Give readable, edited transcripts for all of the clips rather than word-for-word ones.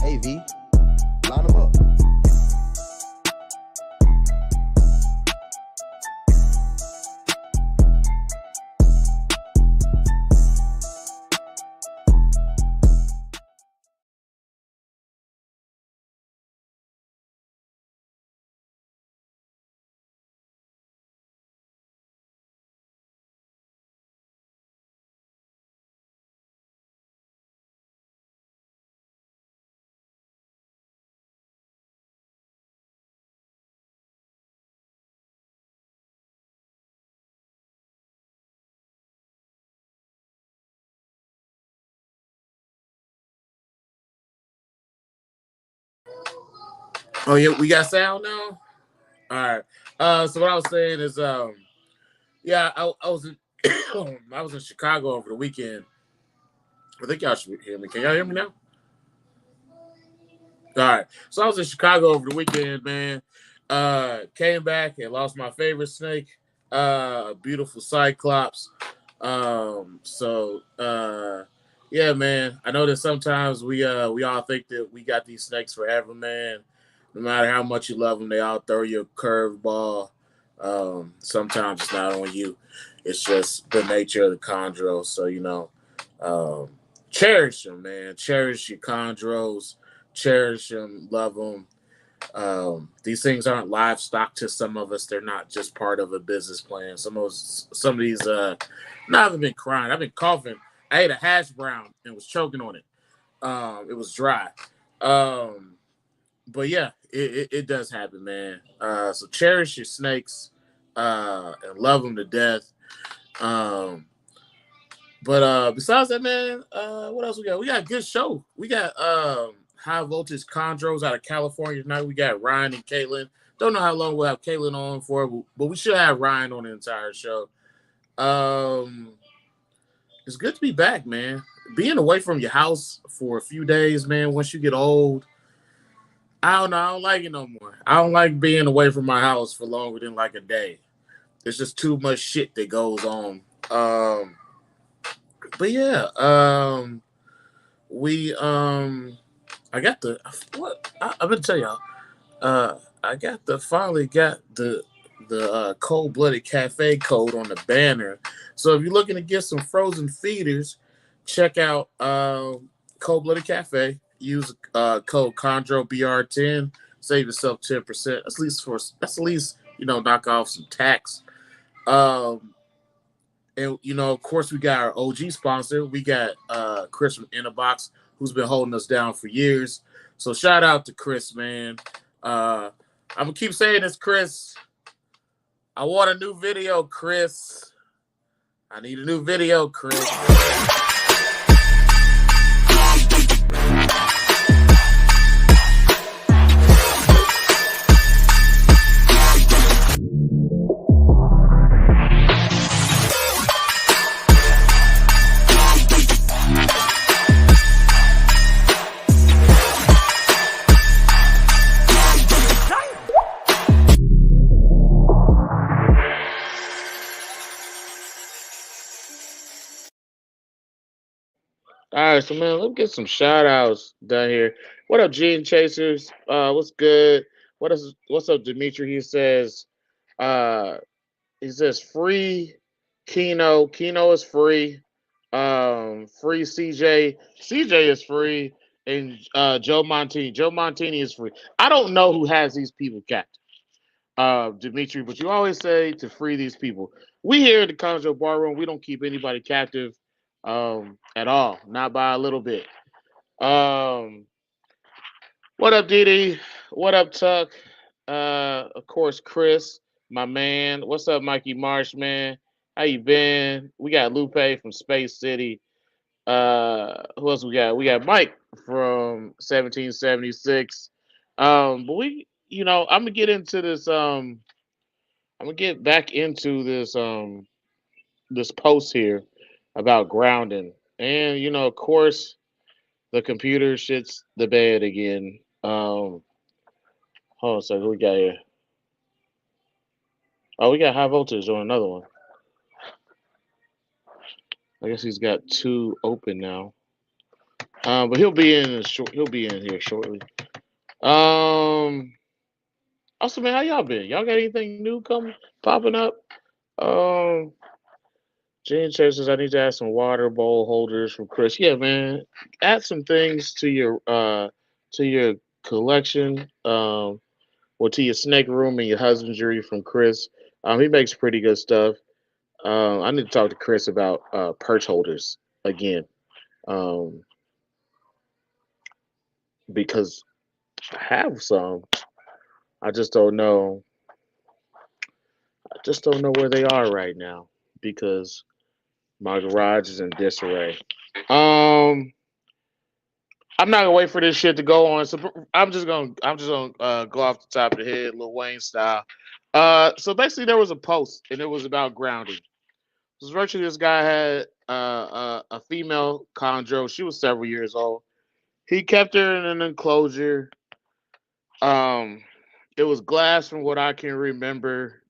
Hey V, line them up. Oh yeah, we got sound now. All right. So what I was saying is, yeah, I was in, I was in Chicago over the weekend. I think y'all should hear me. Can y'all hear me now? All right. So I was in Chicago over the weekend, man. Came back and lost my favorite snake, a beautiful Cyclops. Yeah, man. I know that sometimes we all think that we got these snakes forever, man. No matter how much you love them, they all throw you a curveball. Sometimes it's not on you. It's just the nature of the chondros. So um, cherish them, man. Cherish your chondros. Cherish them, love them. These things aren't livestock to some of us. They're not just part of a business plan. Some of these, no, I haven't been crying. I've been coughing. I ate a hash brown and was choking on it. It was dry. Um, but yeah, it does happen, man. So cherish your snakes, and love them to death. Um, but besides that, man, what else we got? We got a good show. We got high voltage chondros out of California tonight. We got Ryan and Caitlin. Don't know how long we'll have Caitlin on for, but we should have Ryan on the entire show. Um, it's good to be back, man. Being away from your house for a few days, man. Once you get old, I don't know. I don't like it no more. I don't like being away from my house for longer than like a day. There's just too much shit that goes on. But yeah, we I got the what I'm gonna tell y'all. I got the finally got the cold blooded cafe code on the banner. So if you're looking to get some frozen feeders, check out Cold Blooded Cafe. Use code Chondro BR10. Save yourself 10%. That's at least knock off some tax. Um, and of course, we got our OG sponsor. We got Chris from Innerbox, who's been holding us down for years. So shout out to Chris, man. I'm gonna keep saying this, Chris. I want a new video, Chris. I need a new video, Chris. All right, so man, let's get some shout outs done here. What up, Gene Chasers? What's good? What's up, Dimitri? Uh he says free Kino. Kino is free. Free CJ. CJ is free. And Joe Montini. Joe Montini is free. I don't know who has these people captive. Dimitri, but you always say to free these people. We here at the Chondro Bar Room, we don't keep anybody captive at all, not by a little bit. Um, what up, Didi? What up, Tuck? Of course, Chris, my man. What's up, Mikey Marsh, man? How you been? We got Lupe from Space City. Who else we got? We got Mike from 1776. But I'm gonna get into this. I'm gonna get back into this post here about grounding, and of course, the computer shits the bed again. Hold on a second, who we got here? Oh, we got high voltage on another one. I guess he's got two open now. But he'll be in short. He'll be in here shortly. Um. Also, man, how y'all been? Y'all got anything new coming popping up? Um. Gene says I need to add some water bowl holders from Chris. Yeah, man. Add some things to your collection. Or to your snake room and your husbandry from Chris. He makes pretty good stuff. I need to talk to Chris about perch holders again. Um, because I have some. I just don't know. I just don't know where they are right now because my garage is in disarray. Um, I'm not gonna wait for this shit to go on. So I'm just gonna go off the top of the head, Lil Wayne style. So basically there was a post and it was about grounding. So virtually this guy had a female chondro. She was several years old. He kept her in an enclosure. Um, it was glass from what I can remember.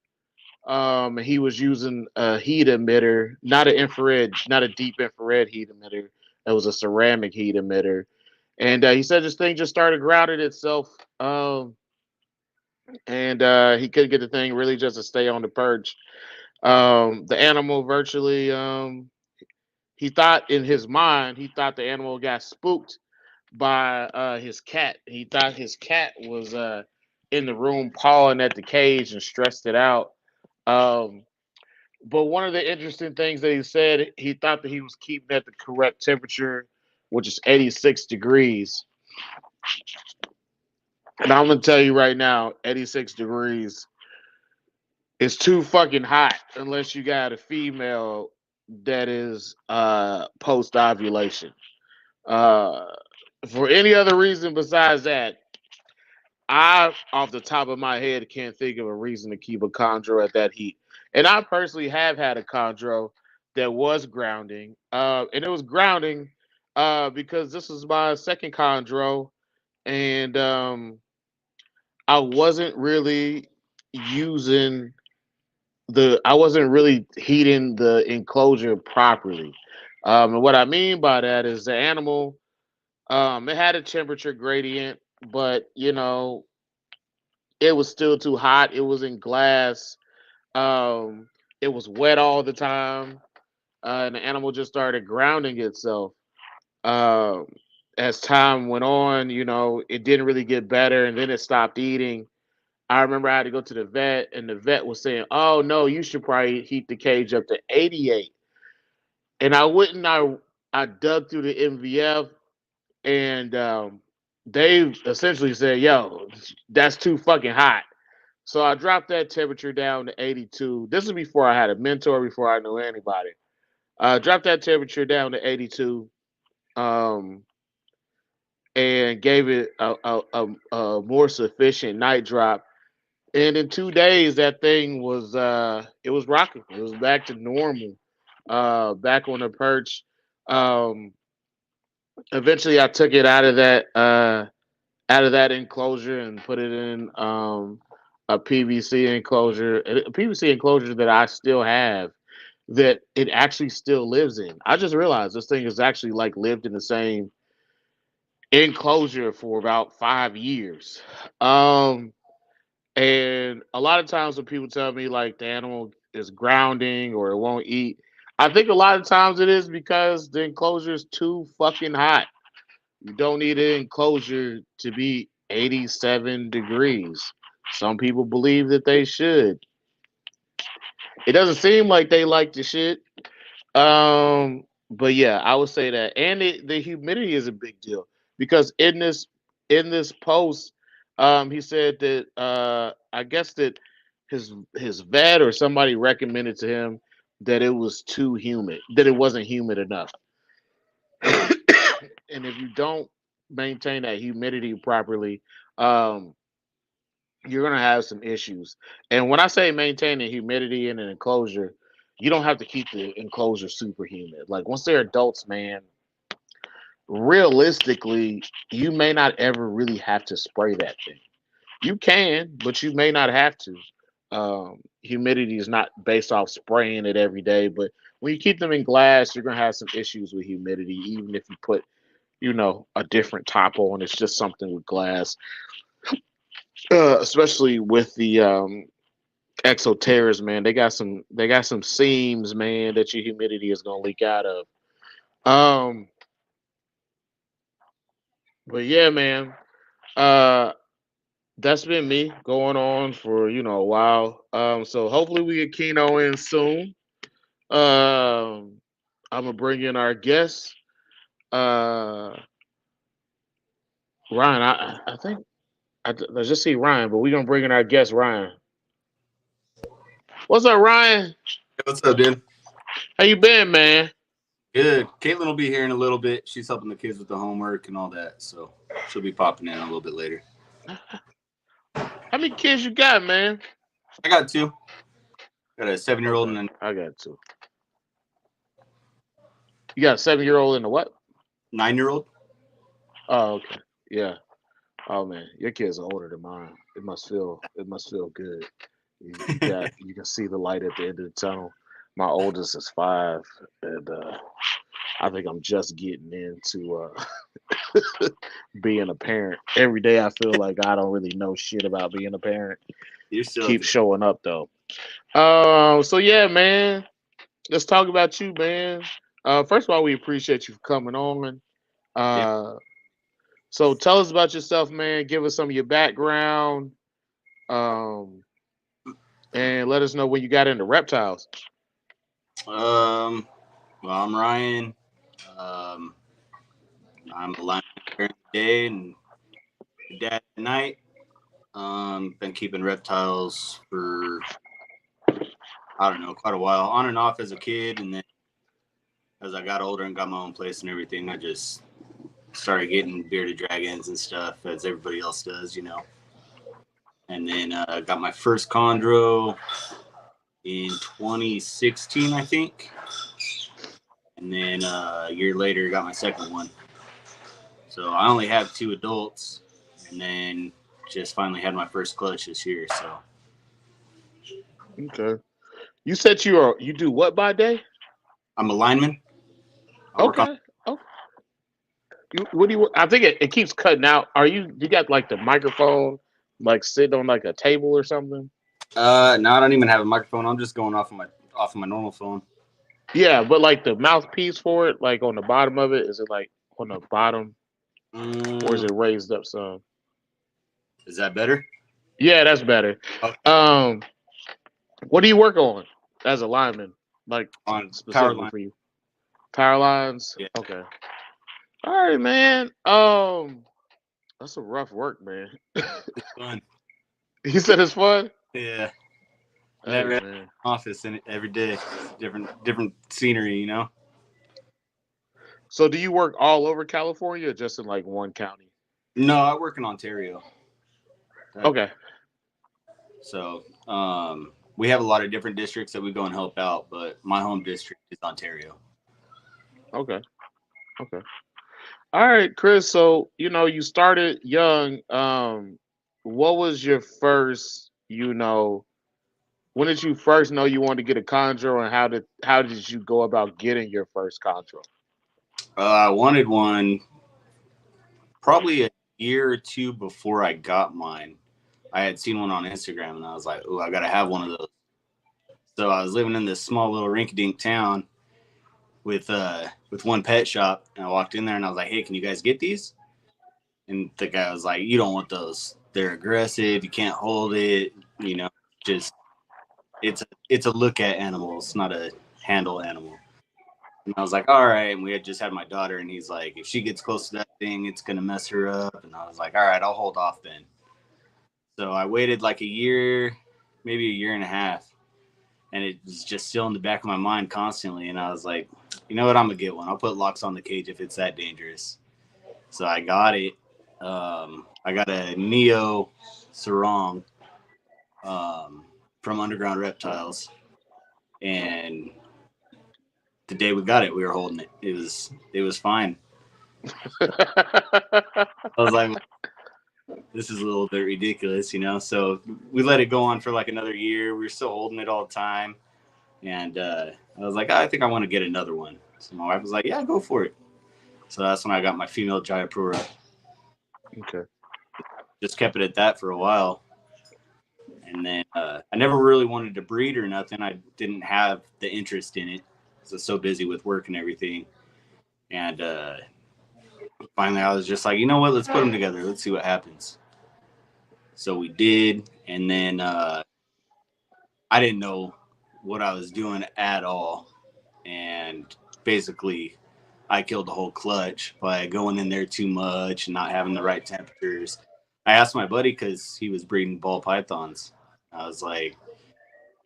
He was using a heat emitter, not an infrared, not a deep infrared heat emitter. It was a ceramic heat emitter. And he said this thing just started grounding itself. And he couldn't get the thing really just to stay on the perch. The animal virtually, he thought in his mind, he thought the animal got spooked by his cat. He thought his cat was in the room pawing at the cage and stressed it out. Um, but one of the interesting things that he said, he thought that he was keeping at the correct temperature, which is 86 degrees. And I'm gonna tell you right now, 86 degrees is too fucking hot unless you got a female that is post ovulation. Uh, for any other reason besides that, I, off the top of my head, can't think of a reason to keep a chondro at that heat. And I personally have had a chondro that was grounding, and it was grounding because this was my second chondro, and I wasn't really using I wasn't really heating the enclosure properly. And what I mean by that is the animal, it had a temperature gradient, but it was still too hot. It was in glass. Um, it was wet all the time, and the animal just started grounding itself. Um, as time went on, it didn't really get better, and then it stopped eating. I remember I had to go to the vet, and the vet was saying, "Oh no, you should probably heat the cage up to 88." And I wouldn't. I dug through the MVF, and they essentially said, "Yo, that's too fucking hot." So I dropped that temperature down to 82. This is before I had a mentor, before I knew anybody. Dropped that temperature down to 82, um, and gave it a more sufficient night drop. And in 2 days, that thing was it was rocking. It was back to normal, back on the perch. Um, Eventually, I took it out of that enclosure and put it in a PVC enclosure, a PVC enclosure that I still have, that it actually still lives in. I just realized this thing has actually like lived in the same enclosure for about 5 years. Um, and a lot of times when people tell me like the animal is grounding or it won't eat, I think a lot of times it is because the enclosure is too fucking hot. You don't need an enclosure to be 87 degrees. Some people believe that they should. It doesn't seem like they like the shit. But yeah, I would say that, and the humidity is a big deal because in this post, he said that I guess that his vet or somebody recommended to him that it was too humid, that it wasn't humid enough. And if you don't maintain that humidity properly, um, you're gonna have some issues. And when I say maintaining humidity in an enclosure, you don't have to keep the enclosure super humid. Like once they're adults, man, realistically, you may not ever really have to spray that thing. You can, but you may not have to. Humidity is not based off spraying it every day, but when you keep them in glass, you're gonna have some issues with humidity, even if you put a different top on. It's just something with glass, especially with the exoterras, man. They got some seams, man, that your humidity is gonna leak out of. Um, but yeah, man. Uh, that's been me going on for a while. So hopefully we get Keno in soon. Um, I'm gonna bring in our guest, uh, Ryan. I think I just see Ryan, but we're gonna bring in our guest, Ryan. What's up, Ryan? Hey, what's up, dude? How you been, man? Good. Caitlin will be here in a little bit. She's helping the kids with the homework and all that, so she'll be popping in a little bit later. How many kids you got, man? I got two. Got a 7-year-old Okay, and I got two. You got a 7-year-old and a what? a 9-year-old. Oh, okay. Yeah. Oh man, your kids are older than mine. It must feel good. You can see the light at the end of the tunnel. My oldest is 5, and I think I'm just getting into being a parent. Every day I feel like I don't really know shit about being a parent. You're still Keep at showing up though. So yeah, man. Let's talk about you, man. First of all, we appreciate you for coming on. yeah. Uh, so tell us about yourself, man. Give us some of your background, um, and let us know when you got into reptiles. Well, I'm Ryan. Um, I'm a lineman during the day and a dad at night. Been keeping reptiles for I don't know, quite a while, on and off as a kid, and then as I got older and got my own place and everything, I just started getting bearded dragons and stuff as everybody else does. And then I got my first chondro in 2016, I think. And then a year later, got my second one. So I only have 2 adults, and then just finally had my first clutch this year. So Okay. You said you do what by day? I'm a lineman. I work on. Okay. Oh, what do you? I think it keeps cutting out. You got like the microphone like sitting on like a table or something? No, I don't even have a microphone. I'm just going off of my normal phone. Yeah, but like the mouthpiece for it, like on the bottom of it, is it like on the bottom or is Mm, it raised up some? is that better? Yeah, that's better. Okay. Um, what do you work on as a lineman? Like On power specifically line. for you? Power lines? Yeah. Okay. All right, man. That's some rough work, man. It's fun. You said it's fun? Yeah. Hey Never had man. an office in it every day. Different scenery. So do you work all over California or just in like one county? No, I work in Ontario. Okay. So we have a lot of different districts that we go and help out, but my home district is Ontario. Okay. Okay. All right, Chris. So, you started young. What was your first, when did you first know you wanted to get a chondro and how did you go about getting your first chondro? I wanted one probably a year or two before I got mine. I had seen one on Instagram and I was like, "Oh, I gotta have one of those." So I was living in this small little rink-a-dink town with one pet shop, and I walked in there and I was like, "Hey, can you guys get these?" And the guy was like, "You don't want those. They're aggressive. You can't hold it. Just it's a look at animal. It's not a handle animal." And I was like, "All right." And we had just had my daughter, and he's like, "If she gets close to that thing, it's gonna mess her up." And I was like, "All right, I'll hold off then." So I waited like a year, maybe a year and a half, and it was just still in the back of my mind constantly. And I was like, "You know what? I'm gonna get one. I'll put locks on the cage if it's that dangerous." So I got it. I got a Neo Sarong from Underground Reptiles, and the day we got it, we were holding it. It was fine. I was like, this is a little bit ridiculous. So we let it go on for like another year. We were still holding it all the time, and I was like, I think I want to get another one. So my wife was like, yeah, go for it. So that's when I got my female Jayapura. Okay. Just kept it at that for a while. And then I never really wanted to breed or nothing. I didn't have the interest in it because I was so busy with work and everything. And finally, I was just like, you know what? Let's put them together. Let's see what happens. So we did. And then I didn't know what I was doing at all. And basically, I killed the whole clutch by going in there too much and not having the right temperatures. I asked my buddy because he was breeding ball pythons. I was like,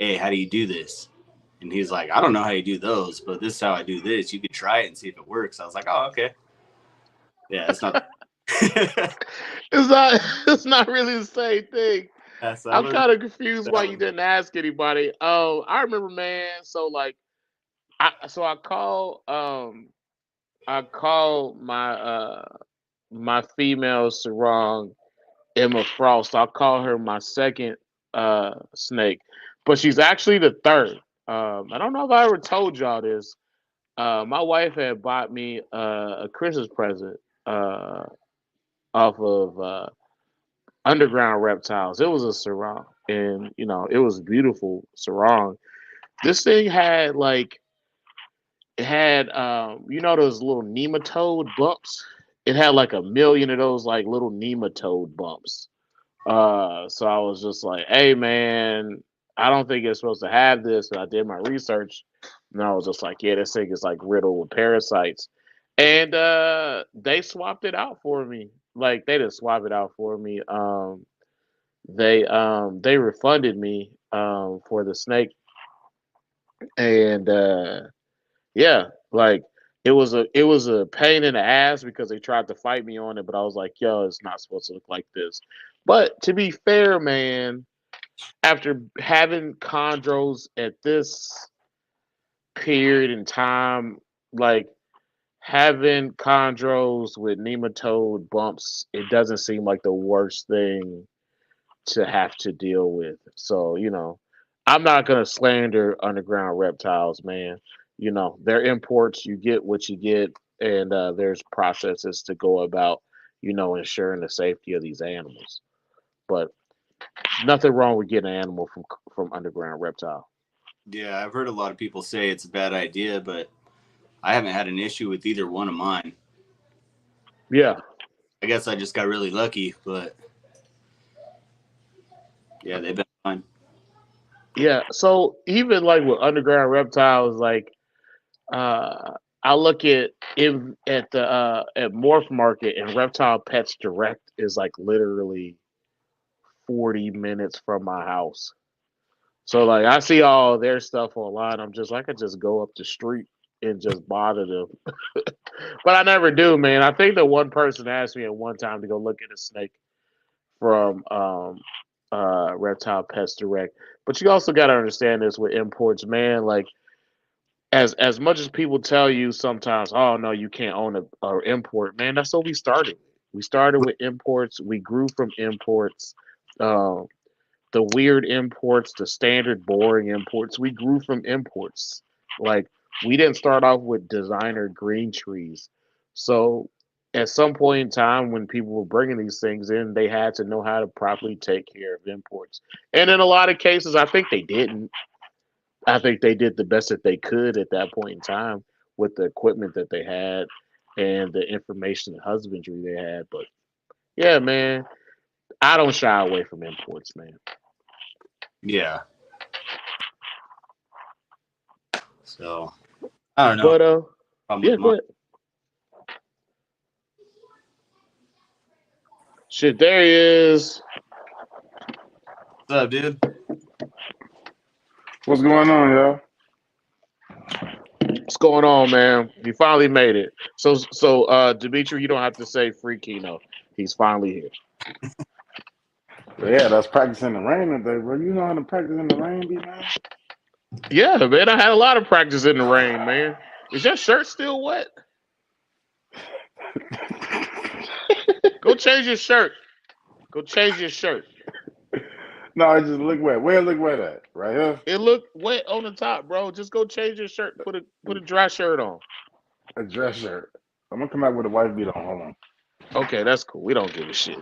hey, how do you do this? And he's like, I don't know how you do those, but this is how I do this. You could try it and see if it works. I was like, oh, okay. Yeah, it's not. It's not really the same thing. Yeah, so I I'm learned kind of confused why you that. didn't ask anybody. Oh, I remember, man. So like, I called my female sarong Emma Frost. I'll call her my second snake, but she's actually the third. I don't know if I ever told y'all this. My wife had bought me a Christmas present uh, off of Underground Reptiles. It was a sarong, and it was a beautiful sarong. This thing had like it had those little nematode bumps. It had like a million of those like little nematode bumps. So I was just like, hey man, I don't think it's supposed to have this. And I did my research and I was just like, yeah, this thing is like riddled with parasites. And they swapped it out for me. Like they didn't swap it out for me. They refunded me for the snake. And yeah, like it was a pain in the ass because they tried to fight me on it, but I was like, yo, it's not supposed to look like this. But to be fair, man, after having chondros at this period in time, like having chondros with nematode bumps, it doesn't seem like the worst thing to have to deal with. So, I'm not gonna slander underground reptiles, man. They're imports. You get what you get, and there's processes to go about, ensuring the safety of these animals. But nothing wrong with getting an animal from underground reptile. Yeah, I've heard a lot of people say it's a bad idea, but I haven't had an issue with either one of mine. Yeah, I guess I just got really lucky, but yeah, they've been fine. yeah. So even like with underground reptiles, like uh, I look at the at Morph Market, and Reptile Pets Direct is like literally 40 minutes from my house. So like I see all their stuff online. I'm just I could just go up the street and just bother them. But I never do, man. I think that one person asked me at one time to go look at a snake from Reptile Pets Direct. But you also got to understand this with imports, man. Like as much as people tell you sometimes, oh no, you can't own a import, man. That's what we started. We started with imports. We grew from imports. Um, the weird imports, the standard boring imports. We grew from imports. Like we didn't start off with designer green trees. So at some point in time when people were bringing these things in, they had to know how to properly take care of imports. And in a lot of cases, I think they didn't. I think they did the best that they could at that point in time with the equipment that they had and the information and husbandry they had. But yeah, man, I don't shy away from imports, man. Yeah. So I don't know. But Problem yeah, with go mine. ahead. Shit, there he is. What's up, dude? What's going on, y'all? What's going on, man? You finally made it. So, Dimitri, you don't have to say free Kino. He's finally here. Yeah, that's practicing the rain today, bro. You know how to practice in the rain be, man? Yeah, man, I had a lot of practice in the rain, man. Is your shirt still wet? Go change your shirt. Go change your shirt. No, it just look wet. Where it look wet at? Right here? It looked wet on the top, bro. Just go change your shirt. Put a dry shirt on. A dress shirt. I'm gonna come out with a wife beater on. Hold on. Okay, that's cool. We don't give a shit.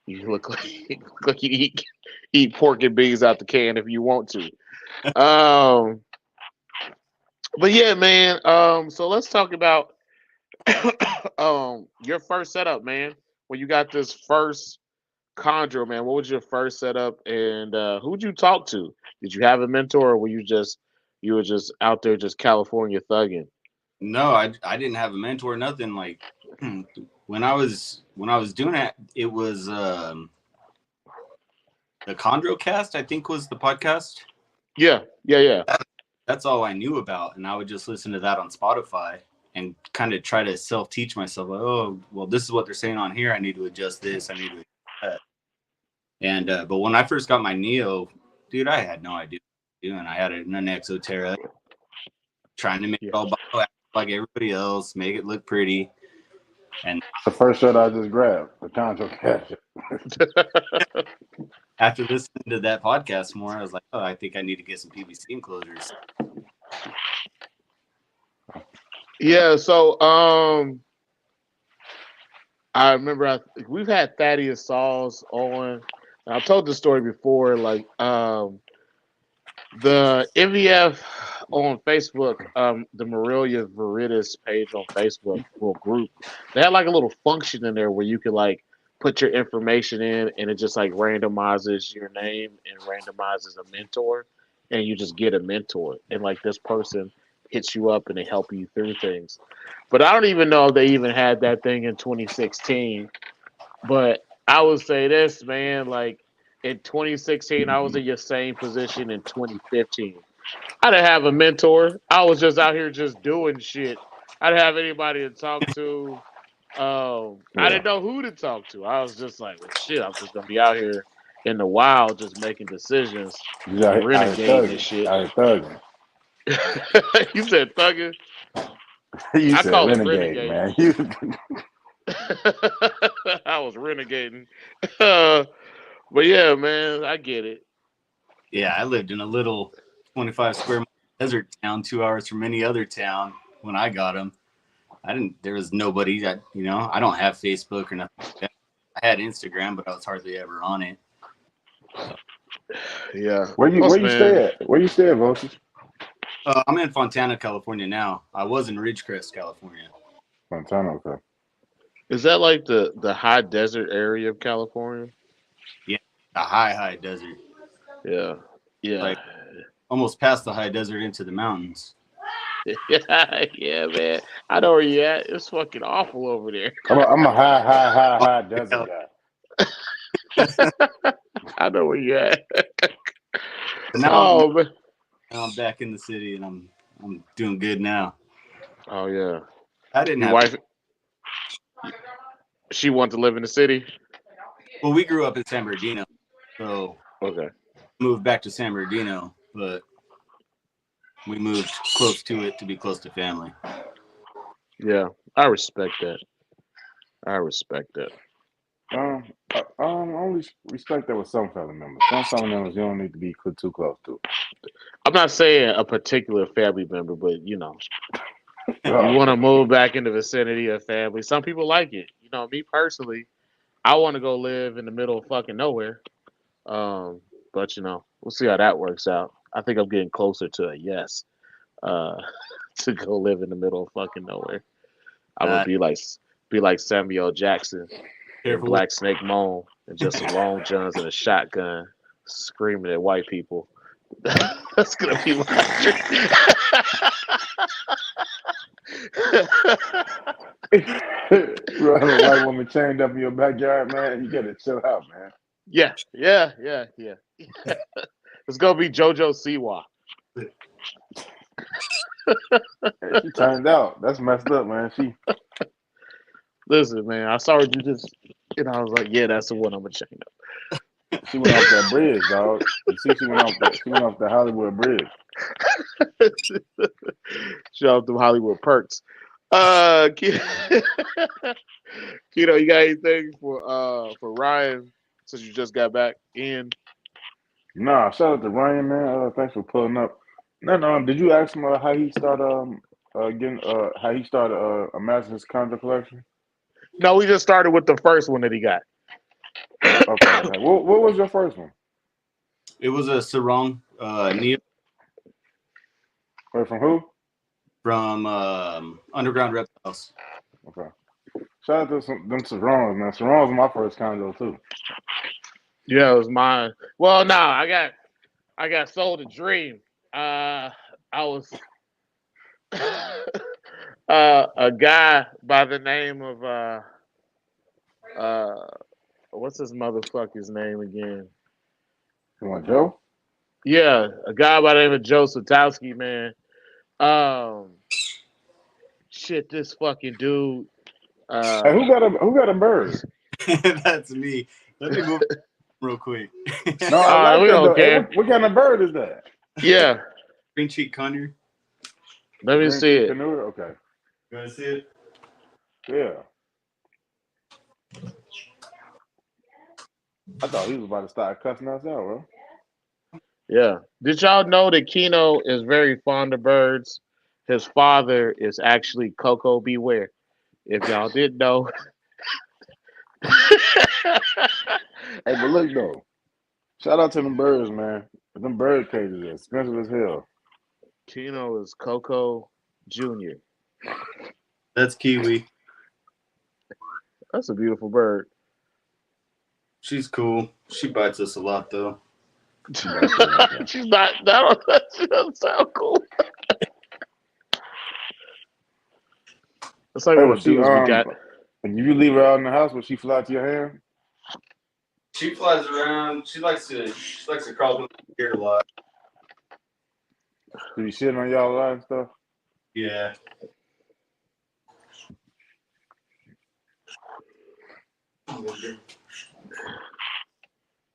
You look like you eat pork and beans out the can if you want to. Um, but yeah, man. So let's talk about your first setup, man. When you got this first Chondro, man, what was your first setup, and who'd you talk to? Did you have a mentor, or you were just out there just California thugging? No, I didn't have a mentor, nothing. Like when I was doing it, it was the Chondro Cast, I think was the podcast. Yeah. That's all I knew about, and I would just listen to that on Spotify and kind of try to self-teach myself. Like, oh, well, this is what they're saying on here. I need to adjust this. I need to adjust that. And but when I first got my Neo, dude, I had no idea what I was doing. I had an Exoterra, trying to make it all bio like everybody else, make it look pretty. And The first shirt I just grabbed, the Chondro Cash. after listening to that podcast more, I was like, oh, I think I need to get some PVC enclosures. Yeah, so I remember we've had Thaddeus Sauls on. And I've told this story before. Like the MVF on Facebook, the Morelia Veritas page on Facebook, little group, they had like a little function in there where you could like put your information in, and it just like randomizes your name and randomizes a mentor, and you just get a mentor, and like this person hits you up and they help you through things. But I don't even know if they even had that thing in 2016. But I would say this, man, like in 2016, I was in your same position in 2015. I didn't have a mentor. I was just out here just doing shit. I didn't have anybody to talk to. I didn't know who to talk to. I was just like, well, shit, I'm just gonna be out here in the wild, just making decisions, Yeah, renegading and shit. I thugging. You said thugging. You I said call it renegade, renegading. man. I was renegading. But yeah, man, I get it. Yeah, I lived in a little 25 square mile desert town 2 hours from any other town when I got them. There was nobody that, I don't have Facebook or nothing like that. I had Instagram, but I was hardly ever on it. Yeah. Where you stay at? Where you stay at, Vultures? I'm in Fontana, California now. I was in Ridgecrest, California. Fontana, okay. Is that like the high desert area of California? Yeah, the high desert. Yeah. Like almost past the high desert into the mountains. Yeah, man. I know where you at. It's fucking awful over there. I'm a high desert guy. I know where you at. Now, now I'm back in the city and I'm doing good now. Oh yeah. I didn't Your wife. She wanted to live in the city. Well, we grew up in San Bernardino, so okay. Moved back to San Bernardino, but we moved close to it to be close to family. Yeah, I respect that. I only respect that with some family members. Some family members you don't need to be too close to. I'm not saying a particular family member, but you want to move back in the vicinity of family. Some people like it. Me personally, I want to go live in the middle of fucking nowhere. But we'll see how that works out. I think I'm getting closer to a yes. To go live in the middle of fucking nowhere. I would be like Samuel Jackson in Black Snake Moan and just some long johns and a shotgun screaming at white people. That's gonna be my dream. You have a white woman chained up in your backyard, man. You gotta chill out, man. Yeah. It's gonna be JoJo Siwa. Hey, she turned out. That's messed up, man. Listen, man. I saw her do this, and I was like, "Yeah, that's the one I'm gonna chain up." She went off that bridge, dog. You see, she went off the Hollywood bridge. She off them Hollywood perks. Keto, you got anything for Ryan since you just got back in? Nah, shout out to Ryan, man. Thanks for pulling up. No. Did you ask him how he started getting how he started amassing his Chondro collection? No, we just started with the first one that he got. Okay. What was your first one? It was a sarong, Neo Wait, from who? from Underground Reptiles. Okay. Shout out to them Sarongs, man. Sarongs was my first Chondro too. Yeah, it was mine. Well, no, I got sold a dream. I was a guy by the name of uh what's his motherfucker's name again? You want Joe? Yeah, a guy by the name of Joe Satowski, man. Um, shit, this fucking dude. Hey, who got a bird? That's me. Let me move real quick. No, I all right, like we that don't though. Hey, care. what kind of bird is that? Yeah, Green cheek condor. let me Green see it. canoe? Okay. You want to see it? Yeah. I thought he was about to start cussing us out, bro. Yeah. Did y'all know that Keno is very fond of birds? His father is actually Coco Beware. If y'all didn't know. Hey, but look though. Shout out to them birds, man. Them bird cages are expensive as hell. Keno is Coco Jr. That's Kiwi. That's a beautiful bird. She's cool. She bites us a lot though. She's not. She doesn't sound cool. It's like Hey, one was of she the dudes we got. and you leave her out in the house, will she fly to your hand? She flies around. She likes to crawl up here a lot. Do you shit on y'all a lot and stuff? Yeah.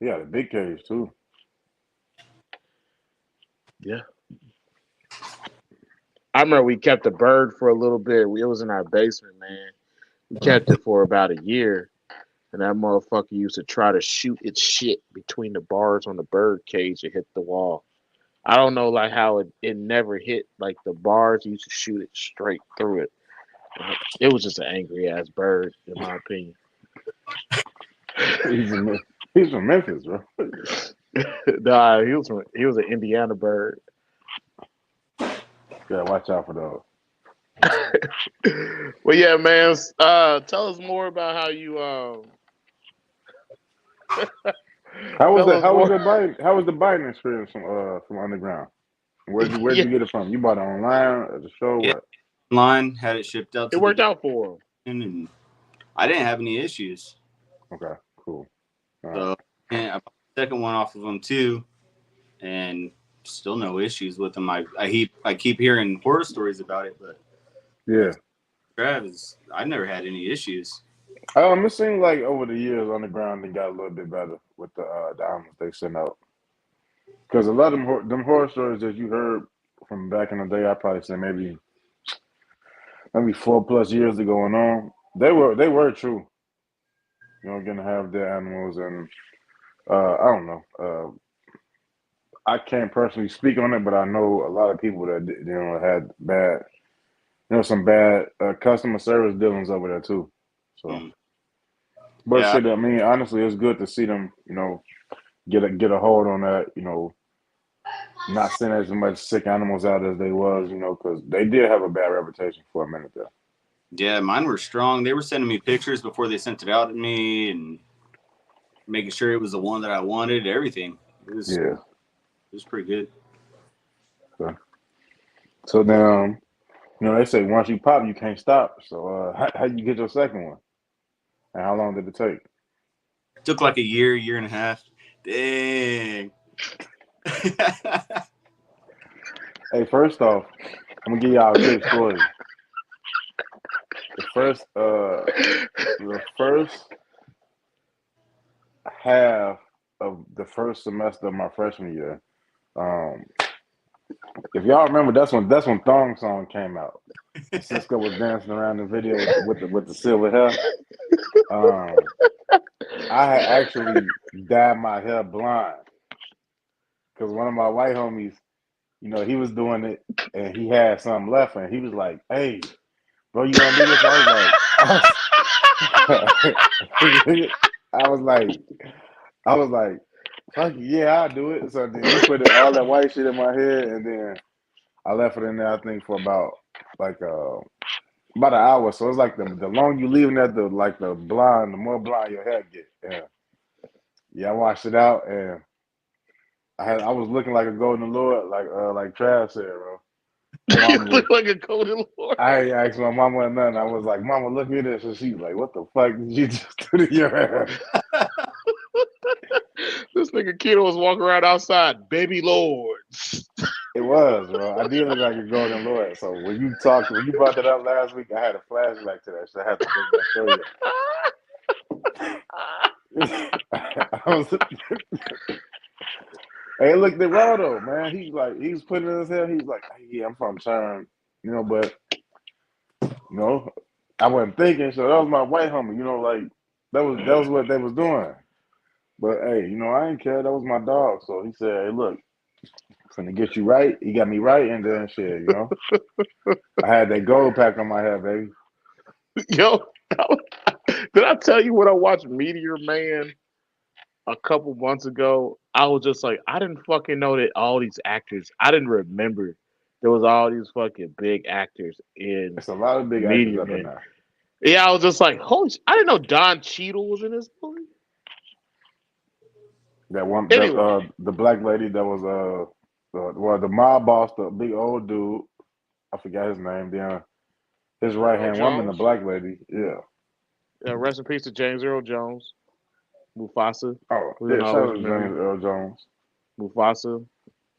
Yeah, the big cage too. Yeah. I remember we kept a bird for a little bit. It was in our basement, man. We kept it for about a year. And that motherfucker used to try to shoot its shit between the bars on the bird cage and hit the wall. I don't know like how it never hit like the bars. He used to shoot it straight through it. It was just an angry ass bird, in my opinion. He's from Memphis, bro. Nah, he was an Indiana bird. Yeah, watch out for those. Well, yeah, man. Tell us more about how you How was tell that? us more. How was the biting experience from Underground? Where'd Yeah, you get it from? You bought it online at the show? Yeah. What? Online, had it shipped out it to worked the out for him. and I didn't have any issues. Okay, cool. All right. So and I bought the second one off of them too, and still no issues with them. I keep hearing horror stories about it, but Yeah. Travis, I never had any issues. It seems like over the years Underground they got a little bit better with the albums they sent out. Because a lot of them horror stories that you heard from back in the day, I probably say maybe 4+ years ago and on, they were true. You know, gonna have their animals and I don't know. I can't personally speak on it, but I know a lot of people that had bad, some bad customer service dealings over there too. So, but Yeah, shit, I mean, honestly, it's good to see them, get a hold on that, not sending as much sick animals out as they was, because they did have a bad reputation for a minute there. yeah, mine were strong. They were sending me pictures before they sent it out to me and making sure it was the one that I wanted. Everything. It was pretty good. So then, they say once you pop, you can't stop. So how you get your second one? And how long did it take? It took like a year and a half. Dang. Hey, first off, I'm gonna give y'all a quick story. The first half of the first semester of my freshman year, if y'all remember, that's when Thong Song came out. And Cisco was dancing around the video with the silver hair. I had actually dyed my hair blonde because one of my white homies, you know, he was doing it, and he had something left, and he was like, "Hey, bro, you want to do this?" I was like, I was like, fuck yeah, I'll do it. So then he put all that white shit in my head, and then I left it in there. I think for like about an hour. So it's like the longer you leave it there, the more blind your hair get. Yeah, I washed it out, and I was looking like a golden lord, like Trav said, bro. You look like a golden lord. I ain't asked my mama nothing. I was like, "Mama, look at this," and she's like, "What the fuck did you just do to your hair?" This nigga kid was walking around outside, baby lords. It was, bro. I did look like a golden lord. So when you brought that up last week, I had a flashback to that. So I had to bring that story up. Hey, look, the raw though, man. He was putting it in his head. He's like, hey, yeah, I'm from Chern, you know, but you know, I wasn't thinking. So that was my white homie, you know, like that was what they was doing. But hey, you know, I didn't care. That was my dog. So he said, hey, look, I'm finna get you right. He got me right, and then shit, you know, I had that gold pack on my head, baby. Yo, did I tell you when I watched Meteor Man a couple months ago? I was just like, I didn't fucking know that all these actors. I didn't remember there was all these fucking big actors in It's a lot of big actors Meteor up in Man. there. Yeah, I was just like, holy! I didn't know Don Cheadle was in this movie. That one, Anyway. the black lady that was the mob boss, the big old dude. I forgot his name. Then his right Earl hand woman, the Jones. black lady. Yeah. Rest in peace to James Earl Jones. Mufasa. Oh, We don't yeah. Shout always out to remember James Earl Jones.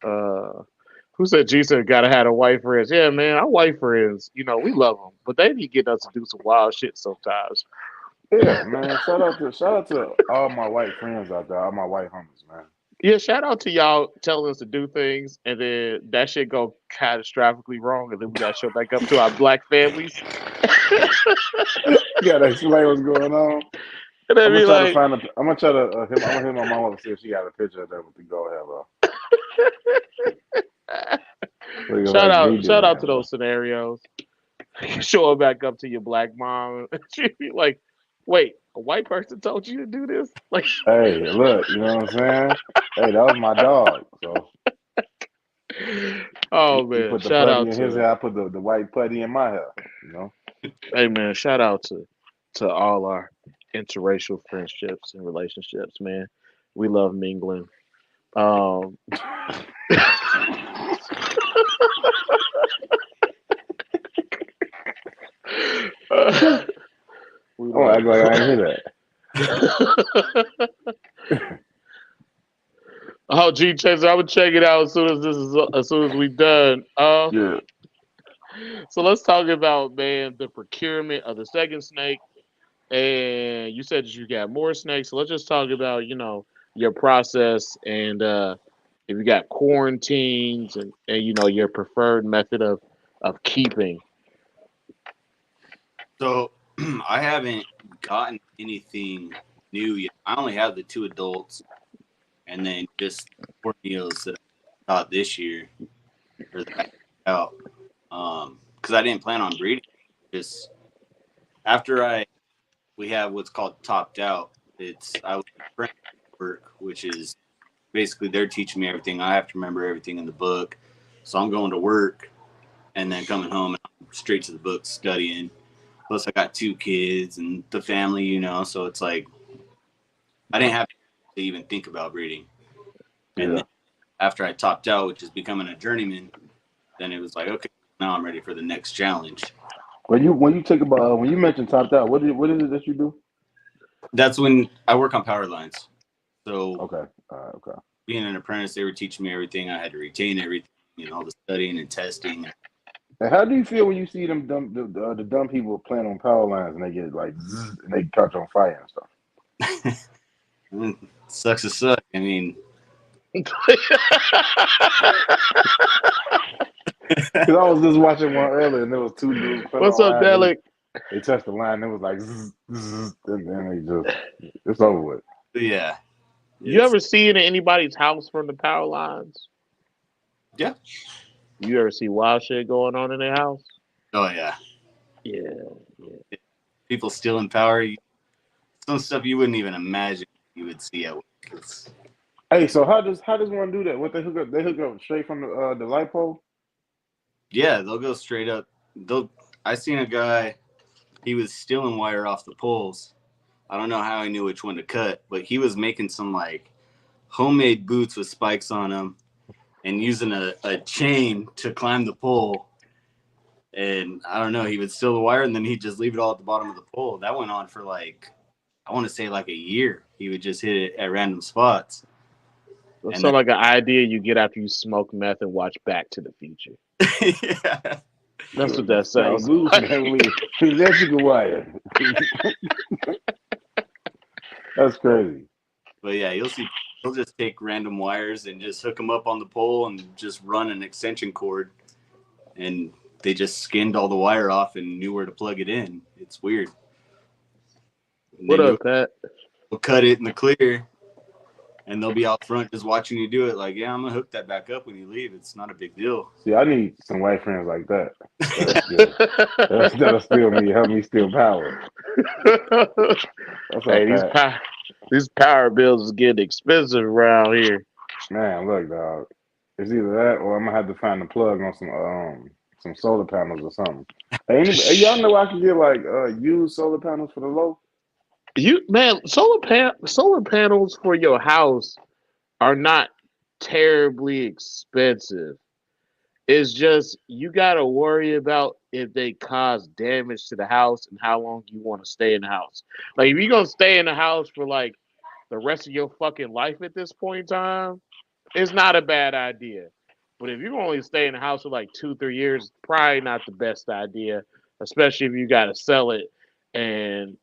Mufasa. Who said Jesus gotta have a white friends? Yeah, man, our white friends, you know, we love them, but they be getting us to do some wild shit sometimes. Yeah, man. Shout out to all my white friends out there, all my white homies, man. Yeah, shout out to y'all telling us to do things, and then that shit go catastrophically wrong, and then we gotta show back up to our black families. You gotta explain what's going on. And they I'm gonna be try to like, find a. I'm gonna try to. I'm gonna hit my mom up to see if she got a picture of that with the go ahead, bro. Look shout like out, Meteor shout out Man, to bro. those scenarios. Show it back up to your black mom. She'd be like, wait, a white person told you to do this? Like, Hey, look, you know what I'm saying? Hey, that was my dog. So oh he man, put the shout putty out in his to, hair. I put the white putty in my hair. You know. hey man, shout out to all our interracial friendships and relationships, man. We love mingling. Um, we Oh, love. act like I ain't hear Oh, G Chaser, I would check it out as soon as we done. that. Yeah. So let's talk about, man, the procurement of the second snake. And you said that you got more snakes. So let's just talk about, your process and if you got quarantines and your preferred method of keeping. So I haven't gotten anything new yet. I only have the two adults and then just 4 meals that I got this year or that I got out. Because I didn't plan on breeding. Just after we have what's called topped out. I was apprentice work, which is basically they're teaching me everything. I have to remember everything in the book. So I'm going to work and then coming home and I'm straight to the book studying. Plus I got two kids and the family, so it's like I didn't have to even think about breeding. And Yeah. then after I topped out, which is becoming a journeyman, then it was like, okay, now I'm ready for the next challenge. When you take about when you mentioned topped out, what is it that you do? That's when I work on power lines. So Okay. Okay. being an apprentice, they were teaching me everything. I had to retain everything, all the studying and testing. And how do you feel when you see them the dumb people playing on power lines and they get like zzz, and they catch on fire and stuff? Sucks to suck. I mean, Because I was just watching one earlier and there was two dudes playing What's on up, lines. Delic? They touched the line. It was like zzz, zzz, and then it's over with. yeah. You ever see it in anybody's house from the power lines? Yeah. You ever see wild shit going on in their house? Oh yeah, Yeah. people stealing power. Some stuff you wouldn't even imagine you would see at work. Hey, so how does one do that? What they hook up? They hook up straight from the light pole. Yeah, they'll go straight up. I seen a guy. He was stealing wire off the poles. I don't know how he knew which one to cut, but he was making some like homemade boots with spikes on them and using a chain to climb the pole. And I don't know, he would steal the wire and then he'd just leave it all at the bottom of the pole. That went on for like, I want to say like a year. He would just hit it at random spots. It And sounds like an idea you get after you smoke meth and watch Back to the Future. yeah. That's what that Foul sounds goose, like. man. We electrical wire. That's crazy. But yeah, you'll see he'll just take random wires and just hook them up on the pole and just run an extension cord. And they just skinned all the wire off and knew where to plug it in. It's weird. And What up, Pat? We'll cut it in the clear, and they'll be out front just watching you do it. Like, yeah, I'm gonna hook that back up when you leave. It's not a big deal. See, I need some white friends like that. That's good. That'll steal me, help me steal power. What's Hey, up, Pat? these power bills is getting expensive around here. Man, look, dog. It's either that or I'm gonna have to find a plug on some solar panels or something. Hey, y'all know I can get like used solar panels for the low? Solar panels for your house are not terribly expensive. It's just you gotta worry about if they cause damage to the house and how long you want to stay in the house. Like if you're gonna stay in the house for like the rest of your fucking life at this point in time, it's not a bad idea. But if you only stay in the house for like 2-3 years, probably not the best idea, especially if you gotta sell it. And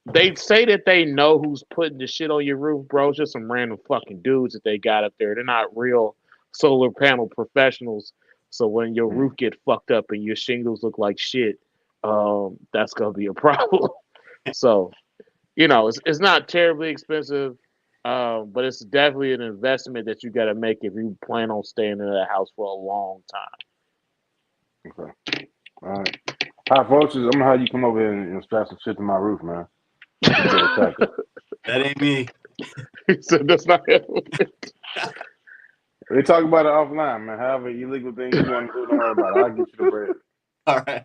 they say that they know who's putting the shit on your roof, bro. It's just some random fucking dudes that they got up there. They're not real solar panel professionals. So when your roof get fucked up and your shingles look like shit, that's gonna be a problem. So, it's not terribly expensive, but it's definitely an investment that you got to make if you plan on staying in that house for a long time. Okay. All right. High voltage, I'm gonna have you come over here and strap some shit to my roof, man. That ain't me. So that's not him. We talk about it offline, man. However illegal things you want to do, don't worry about it. I'll get you the bread. All right.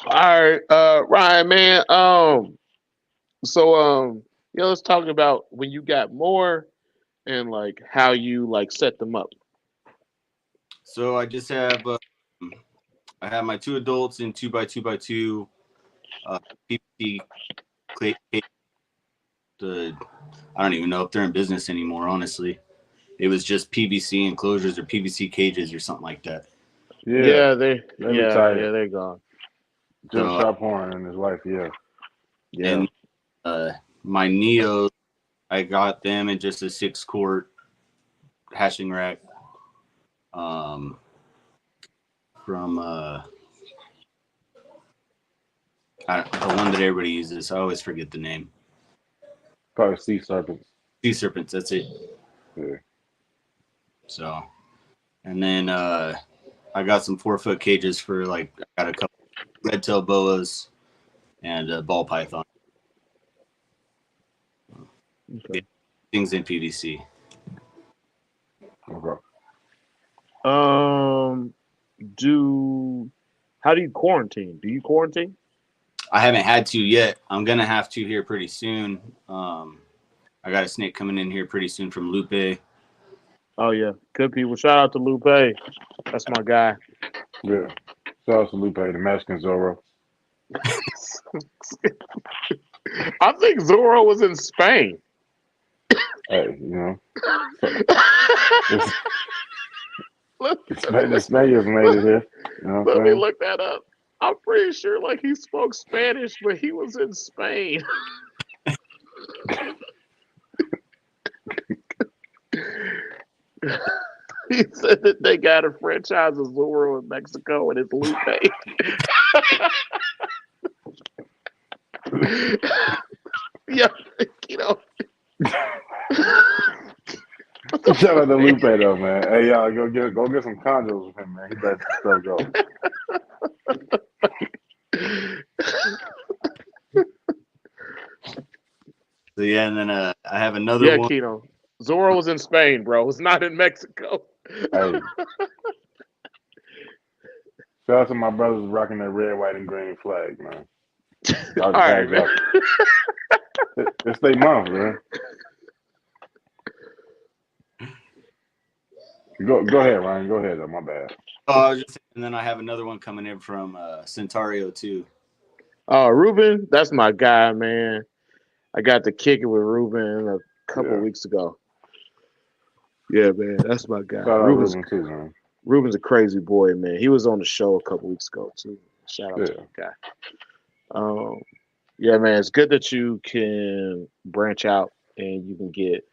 All right, Ryan, man. Let's talk about when you got more and like how you like set them up. So I just have I have my 2 adults in 2x2x2 PVC clay. I don't even know if they're in business anymore. Honestly, it was just PVC enclosures or PVC cages or something like that. Yeah, they're retired. they're gone. Jim Sharphorn and his wife, yeah. And my Neos, I got them in just a 6-quart hashing rack. From the one that everybody uses. I always forget the name. Probably sea serpents. Sea serpents, that's it. Yeah. So, and then I got some 4-foot cages for like, I got a couple red tail boas and a ball python. Okay. Things in PVC. Okay. How do you quarantine? Do you quarantine? I haven't had to yet. I'm gonna have to here pretty soon. I got a snake coming in here pretty soon from Lupe. Oh yeah, good people. Shout out to Lupe. That's my guy. Yeah. Shout out to Lupe, the Mexican Zorro. I think Zorro was in Spain. Hey, Let the Spaniards made it here. You know what I'm me saying? look that up. I'm pretty sure like he spoke Spanish, but he was in Spain. He said that they got a franchise of Zorro in Mexico and it's Lupe. Yeah, what Shout out to Lupe though, man. Hey y'all, go get some Chondros with him, man. He lets some stuff go. So yeah, and then I have another Yeah, one. Keno. Zorro was in Spain, bro. It's not in Mexico. Hey, shout out to my brothers rocking that red, white, and green flag, man. All right, man. It's their month, man. Go ahead, Ryan. Go ahead, though. My bad. Oh, and then I have another one coming in from Centario too. Ruben, that's my guy, man. I got to kick it with Ruben a couple weeks ago. Yeah, man, that's my guy. Shout out Ruben too, man. Ruben's a crazy boy, man. He was on the show a couple weeks ago too. Shout out to that guy. Yeah, man, it's good that you can branch out and you can get,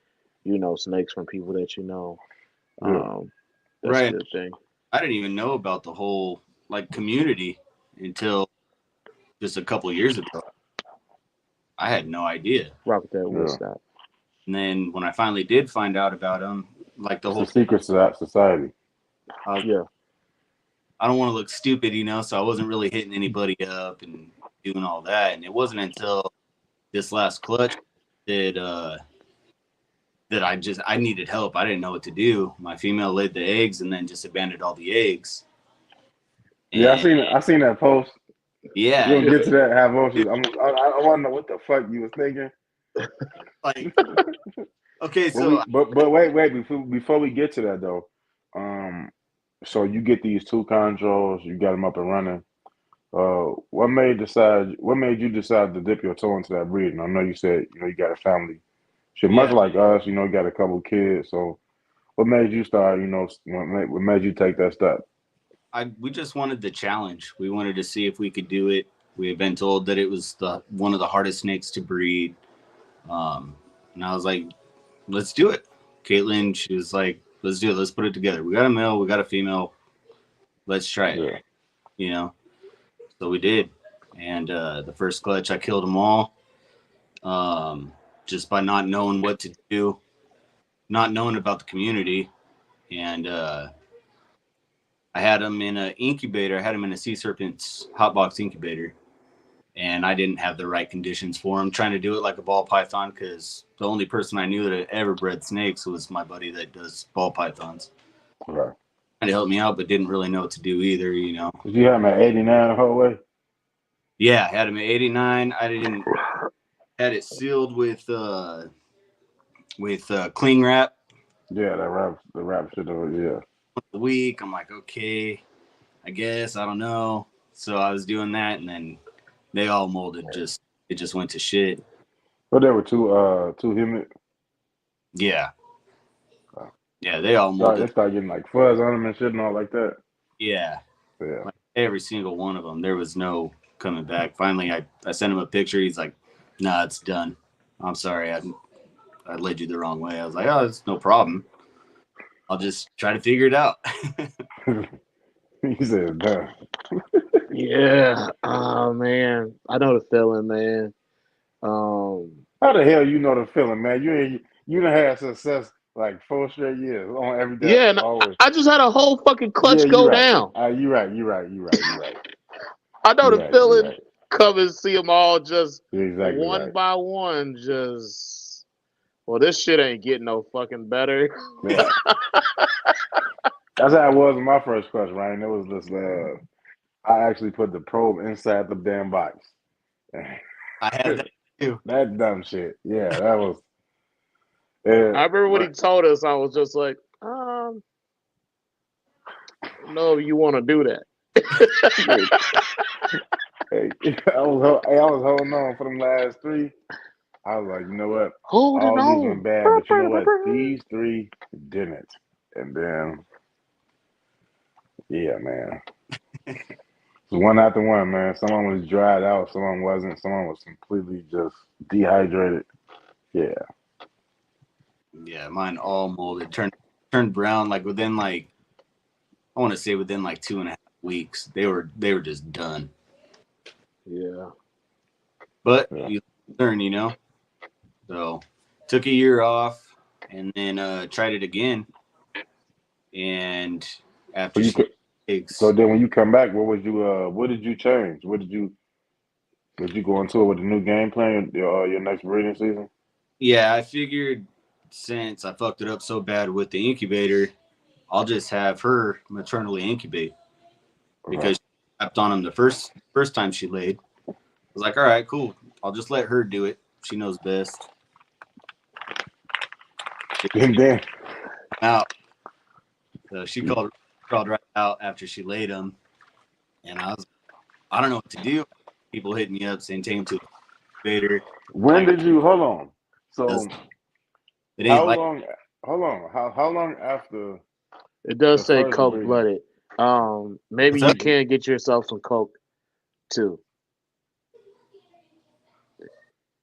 snakes from people that you know. That's a good thing. I didn't even know about the whole community until just a couple of years ago. I had no idea. Rock with that Woodstock. And then when I finally did find out about them, the whole secret society. I don't want to look stupid, so I wasn't really hitting anybody up and doing all that. And it wasn't until this last clutch that I needed help. I didn't know what to do. My female laid the eggs and then just abandoned all the eggs. Yeah, I seen that post. Yeah, we'll get to that. Have emotions. I want to know what the fuck you was thinking. Okay, so but wait before we get to that though. So you get these 2 Chondros, you got them up and running. What made you decide to dip your toe into that breeding? I know you said you got a family. Shit, much like us, you got a couple kids. So what made you start? What made you take that step? We just wanted the challenge. We wanted to see if we could do it. We had been told that it was one of the hardest snakes to breed. And I was like, let's do it. Caitlin, she was like, let's do it. Let's put it together. We got a male, we got a female. Let's try it. Yeah. So we did. And the first clutch, I killed them all. Just by not knowing what to do, not knowing about the community. And I had them in an incubator. I had them in a Sea Serpent's hotbox incubator. And I didn't have the right conditions for them. Trying to do it like a ball python because the only person I knew that had ever bred snakes was my buddy that does ball pythons. Right. Trying to help me out, but didn't really know what to do either, Did you have him at 89 the whole way? Yeah, I had him at 89. I had it sealed with cling wrap. Yeah, the wrap shit over, yeah. A week, I'm like, okay, I guess, I don't know. So I was doing that, and then they all molded. It just went to shit. But they were too humid. Yeah. Yeah, they all molded. They started getting fuzz on them and shit and all like that. Yeah. Every single one of them. There was no coming back. Finally, I sent him a picture. He's like, nah, it's done. I'm sorry. I led you the wrong way. I was like, oh, it's no problem. I'll just try to figure it out. He said, done. Yeah. Oh, man. I know the feeling, man. How the hell you know the feeling, man? You done had success 4 straight years on every day. Yeah, I just had a whole fucking clutch go down. You right. I know the feeling. Come and see them all just one by one. Well, this shit ain't getting no fucking better. Yeah. That's how it was in my first clutch, Ryan. It was this. I actually put the probe inside the damn box. I had that too. That dumb shit. Yeah, that was. I remember when he told us, I was just like, no, you want to do that. I was holding on for them last 3. I was like, you know what? All these went bad, but you know what? These 3 didn't. And then, yeah, man. One after one, man. Someone was dried out. Someone wasn't. Someone was completely just dehydrated. Yeah. Yeah, mine all molded. Turned brown within I want to say within 2.5 weeks. They were just done. Yeah. But you learn, So took a year off. and then tried it again. And So after you she could. So then when you come back, what did you change? Did you go into it with a new game plan your next breeding season? yeah, I figured since I fucked it up so bad with the incubator, I'll just have her maternally incubate Okay. because she stepped on him the first time she laid. I was like, all right, cool. I'll just let her do it. She knows best. And then Out. So she crawled right out after she laid him, and I don't know what to do. People hitting me up saying take him to the incubator. when Like did you hold on? does So it ain't how like long? Hold on. How long after It does the say first coke breeding? blooded. Maybe what's you up? Did you can get yourself some coke too.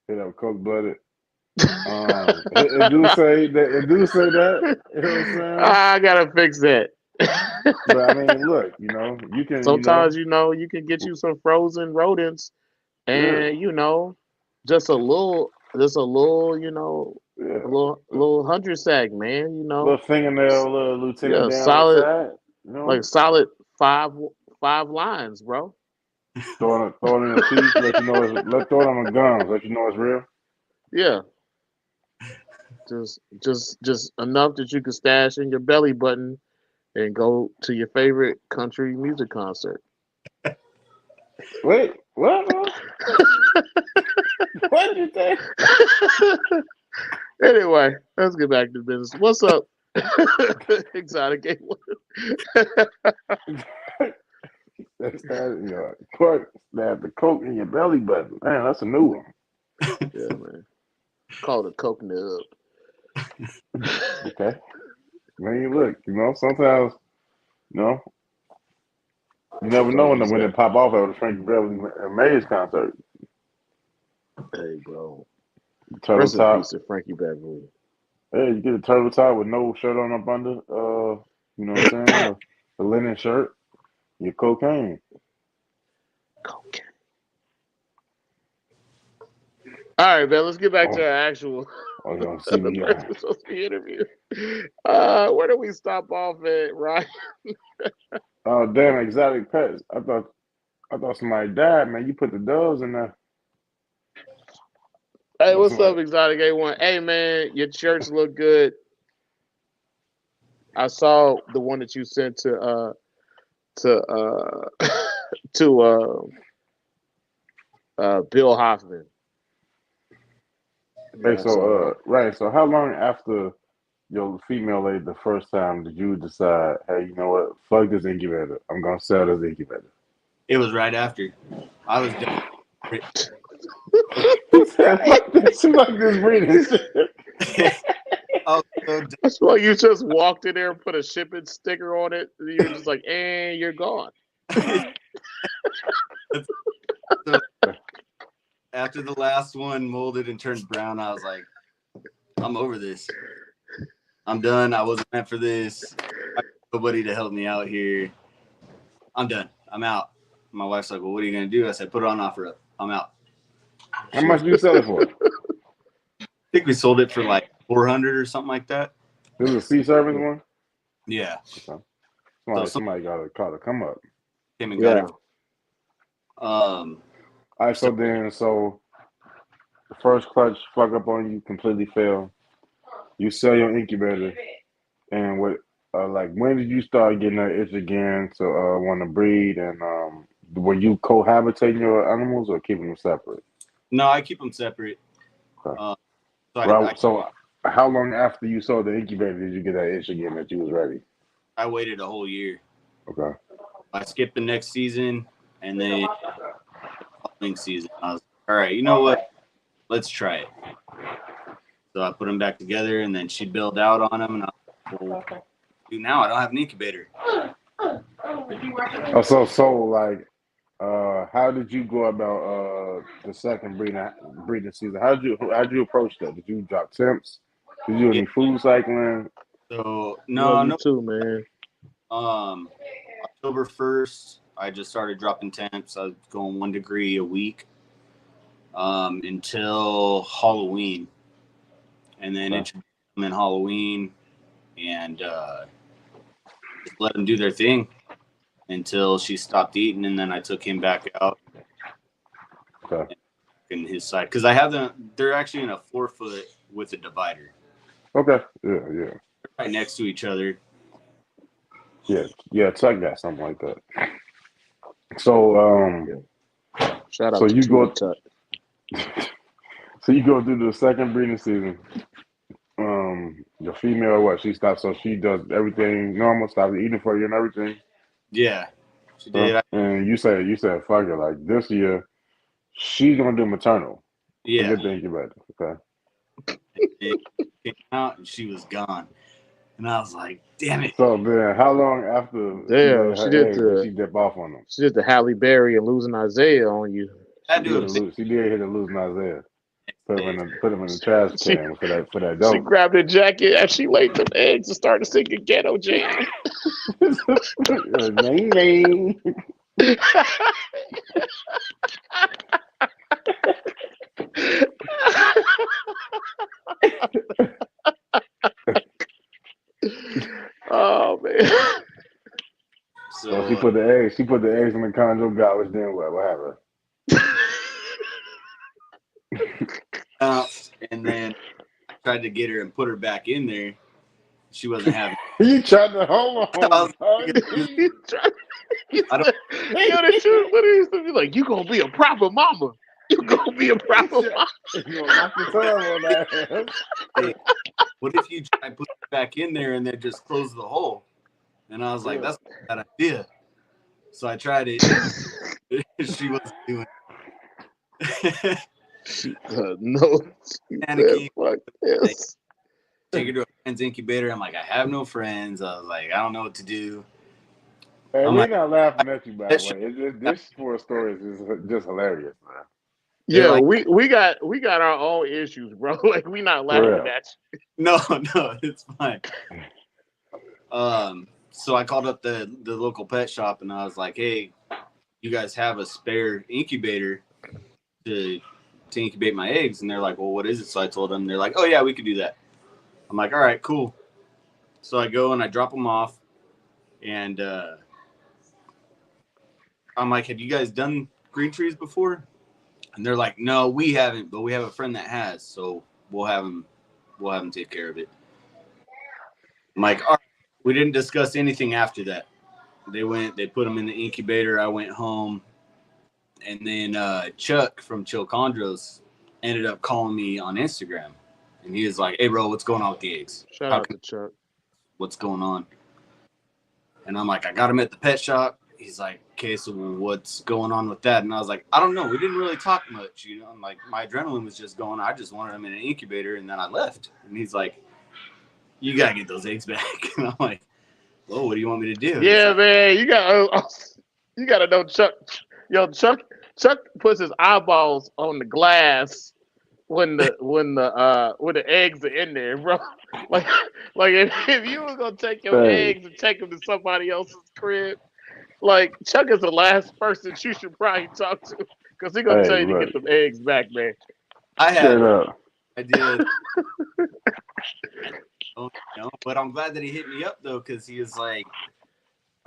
hit up coke blooded? It do say that. It do say that. You know what I'm saying? I gotta fix that. But I mean, look. You can. Sometimes you can get you some frozen rodents, Yeah, and just a little, yeah. a little 100 sack, man. Little fingernail, little lieutenant Yeah, Dan on the solid, side. like solid five lines, bro. Throw it in your teeth. Let you know let throw it on the gums. Let you know it's real. Yeah, just enough that you can stash in your belly button and go to your favorite country music concert. Wait, what? What did you think? Anyway, let's get back to business. What's up, exotic game? That's that. Court stab the coke in your belly button. Man, that's a new one. Yeah, man. Call it a coke nub. Okay. Man, look. Sometimes you know you never Sometimes know you when just got, it pop off at a Frankie Beverly and Mays concert. hey, bro. Turtle Rest in peace top. to Frankie Beverly. Hey, you get a turtle top with no shirt on up under. You know what I'm saying? A linen shirt. Your cocaine. Coke. All right, man. Let's get back to Oh, our actual oh, you don't see the me. person we're supposed to be interviewing. Where do we stop off at, Ryan? Oh, damn, exotic pets. I thought somebody died, man. You put the doves in there. Hey, That's what's somebody. up, Exotic A1? Hey, man, your shirts look good. I saw the one that you sent to to Bill Hoffman. Hey, Yeah, I saw that. right. So, how long after your female laid the first time did you decide, hey, you know what? Fuck this incubator. I'm gonna sell this incubator. It was right after. I was done. He said, fuck this breeding shit. I was so done. That's why you just walked in there and put a shipping sticker on it. And you're just like, and you're gone. So after the last one molded and turned brown, I was like, I'm over this. I'm done. I wasn't meant for this. I got nobody to help me out here. I'm done. I'm out. My wife's like, well, what are you going to do? I said, put it on offer up. I'm out. How much do you sell it for? I think we sold it for like 400 or something like that. This is a sea service one. Yeah. Okay. So Somebody got a call to come up. came and got Yeah. it. Um, All right. so So the first clutch fuck up on you, completely fail. You sell your incubator, and when did you start getting that itch again to want to breed? And were you cohabitating your animals or keeping them separate? no, I keep them separate. Okay. Uh, so Right. So how long after you sold the incubator did you get that itch again that you was ready? I waited a whole year. Okay. I skipped the next season, and then the following season, I was like, all right, you know what? Let's try it. So I put them back together, and then she bailed out on them, and I was like, well, dude, now I don't have an incubator. Oh, how did you go about the second breeding season? How did you approach that? Did you drop temps? Did you do Yeah. any food cycling? So Love you no. too, man. October 1st, I just started dropping temps. I was going 1 degree a week until Halloween, and then Okay. introduced them in Halloween, and just let them do their thing until she stopped eating, and then I took him back out Okay. in his side because I have them. They're actually in a 4-foot with a divider, Okay. Yeah. they're right next to each other. Yeah. Chuck got something like that. So Shout so out to you Tua go Tuck. so you go through the second breeding season. Your female, what she stops, so she does everything normal, stops eating for you and everything. Yeah, she did. And you said fuck it, like this year she's gonna do maternal. Yeah, Forget the incubator. Okay. it came out and she was gone, and I was like, "Damn it!" So then, how long after she Damn, laid her eggs did she dip off on them? she did the Halle Berry and losing Isaiah on you. I She do did it the she did hit a losing Isaiah. next Put day. him in the trash She can for that she dope. grabbed her jacket and she laid them eggs and started singing Ghetto Jam. Name name. Oh man. So she So put the eggs in the Chondro garbage. Then what happened? and then I tried to get her and put her back in there. She wasn't having. You tried to hold I on, was dog. like, He tried- he I don't. said, yo, that shit, what is it? Be like, you gonna be a proper mama. You gonna be a proper mama. You gonna knock your tongue on that ass. Hey, what if you try to put it back in there and then just close the hole? And I was like, Yeah. that's not a bad idea. So I tried it. She wasn't doing it. No, she said, Panicking. fuck this. Take her to a friend's incubator. I'm like, I have no friends. I was like, I don't know what to do. Hey, I'm we're like, not laughing at you, by the that shit- way. This sports story is just hilarious, man. they're Yeah, like, we got our own issues, bro. Like we not For laughing real. at you. no, it's fine. So I called up the local pet shop and I was like, hey, you guys have a spare incubator to incubate my eggs? And they're like, well, what is it? So I told them. They're like, oh yeah, we could do that. I'm like, all right, cool. So I go and I drop them off, and I'm like, have you guys done green trees before? And they're like, no, we haven't, but we have a friend that has, so we'll have him take care of it. I'm like, all right. We didn't discuss anything after that. They put them in the incubator. I went home, and then Chuck from Chondros ended up calling me on Instagram, and he was like, hey bro, what's going on with the eggs? Shout out to Chuck. What's going on? And I'm like, I got him at the pet shop. He's like, okay, so what's going on with that? And I was like, I don't know. We didn't really talk much, you know. I'm like, my adrenaline was just going. I just wanted him in an incubator, and then I left. And he's like, you gotta get those eggs back. And I'm like, well, what do you want me to do? Yeah, Like, man, you gotta know Chuck. Yo, Chuck puts his eyeballs on the glass when the eggs are in there, bro. Like if you were gonna take your Hey, eggs and take them to somebody else's crib, like Chuck is the last person you should probably talk to because he's gonna hey, tell you to look, get them eggs back, man. I straight had up. idea, but I'm glad that he hit me up though, because he was like,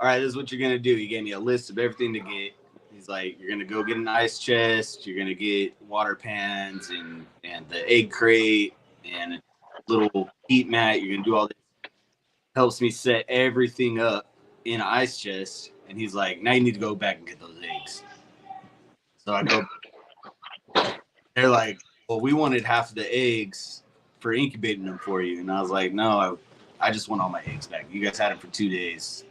all right, this is what you're gonna do. He gave me a list of everything to get. He's like, you're gonna go get an ice chest, you're gonna get water pans and the egg crate and a little heat mat. You're gonna do all this. Helps me set everything up in an ice chest. And he's like, now you need to go back and get those eggs. So I go. They're like, well, we wanted half of the eggs for incubating them for you. And I was like, no, I just want all my eggs back. You guys had them for 2 days.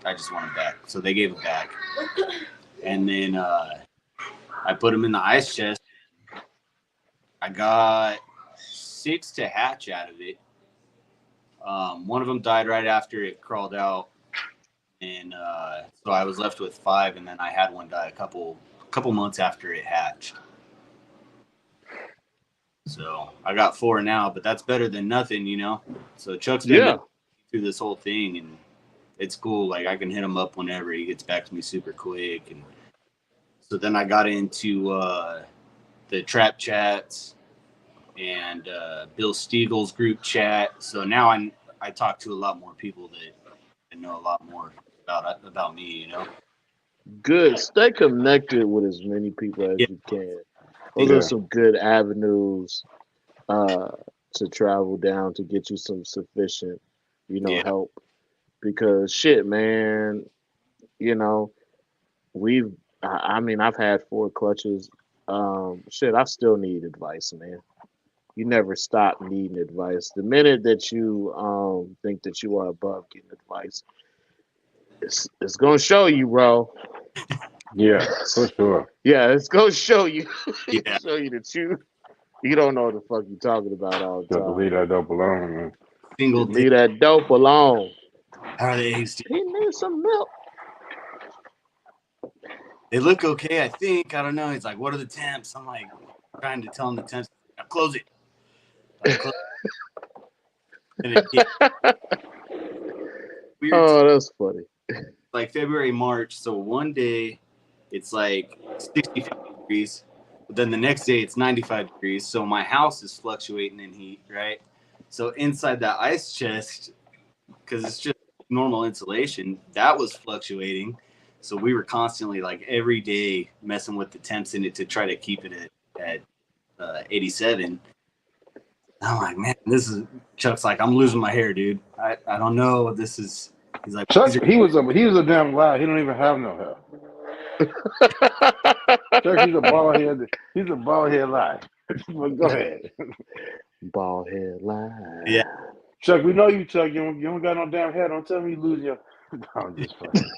I just want them back. So they gave it back. And then I put them in the ice chest. I got 6 to hatch out of it. One of them died right after it crawled out. And so I was left with 5. And then I had one die a couple months after it hatched. So I got 4 now, but that's better than nothing, you know? So Chuck's been through this whole thing, and it's cool. Like, I can hit him up whenever. He gets back to me super quick. And so then I got into the trap chats. and Bill Stiegel's group chat. So now I talk to a lot more people that know a lot more about me. You know. Good. Stay connected with as many people as Yeah. you can. Those are Yeah. some good avenues uh, to travel down to get you some sufficient, Yeah. help. Because shit, man, you know, we've. I mean, I've had 4 clutches. Shit, I still need advice, man. You never stop needing advice. The minute that you think that you are above getting advice, it's gonna show you, bro. Yeah, for sure. Yeah, it's gonna show you. Yeah. Show you that you don't know what the fuck you talking about all the Got to time. leave that dope alone, man. Single Just day. leave that dope alone. How are they aged? He needs some milk. They look okay, I think. I don't know. He's like, what are the temps? I'm like, trying to tell him the temps. Now close it. Close it. Yeah. Weird. Oh, that's funny. Like February, March. So one day it's like 65 degrees. But then the next day it's 95 degrees. So my house is fluctuating in heat, right? So inside that ice chest, because it's just normal insulation, that was fluctuating. So we were constantly like every day messing with the temps in it to try to keep it at 87. I'm like, man, this is Chuck's like, I'm losing my hair, dude. I don't know what this is. He's like, Chuck, he was a damn lie. He don't even have no hair. Chuck, he's a bald head. He's a bald head lie. But go ahead. Bald head lie. Yeah. Chuck, we know you, Chuck. You don't got no damn hair. Don't tell me you lose your. I'm just fucking.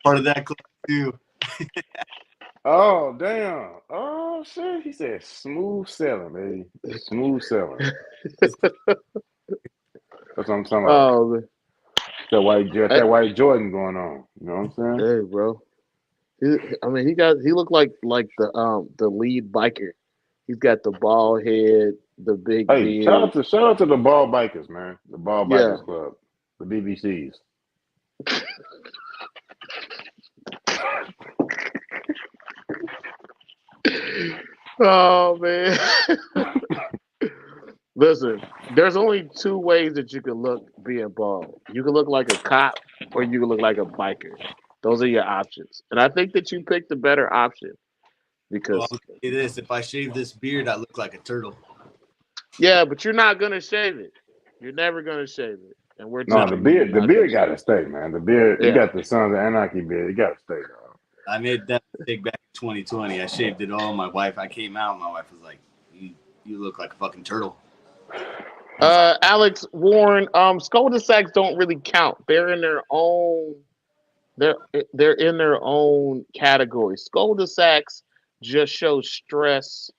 Part of that club too. Oh damn! Oh shit! He said smooth sailing, baby. Smooth sailing. That's what I'm talking about. Oh, man. That white Jordan going on. You know what I'm saying? Hey, bro. I mean, he looked like the lead biker. He's got the bald head, the big Hey, shout beard. out to the ball bikers, man. The ball Yeah. bikers club, the BBCs. Oh man. Listen, there's only 2 ways that you can look being bald. You can look like a cop, or you can look like a biker. Those are your options, and I think that you picked the better option Well, because I'll say this: if I shave this beard, I look like a turtle. yeah, but you're not gonna shave it. You're never gonna shave it, and we're No, telling you you're the not gonna beard got shave to it. stay, man. The beard, you Yeah. got the Sons of Anarchy beard. It got to stay, dog. I made that mistake back in 2020. I shaved it all. My wife, I came out. My wife was like, "You look like a fucking turtle." I was like, Alex Warren, cul-de-sacs don't really count. They're in their own. They're in their own category. Cul-de-sacs just show stress.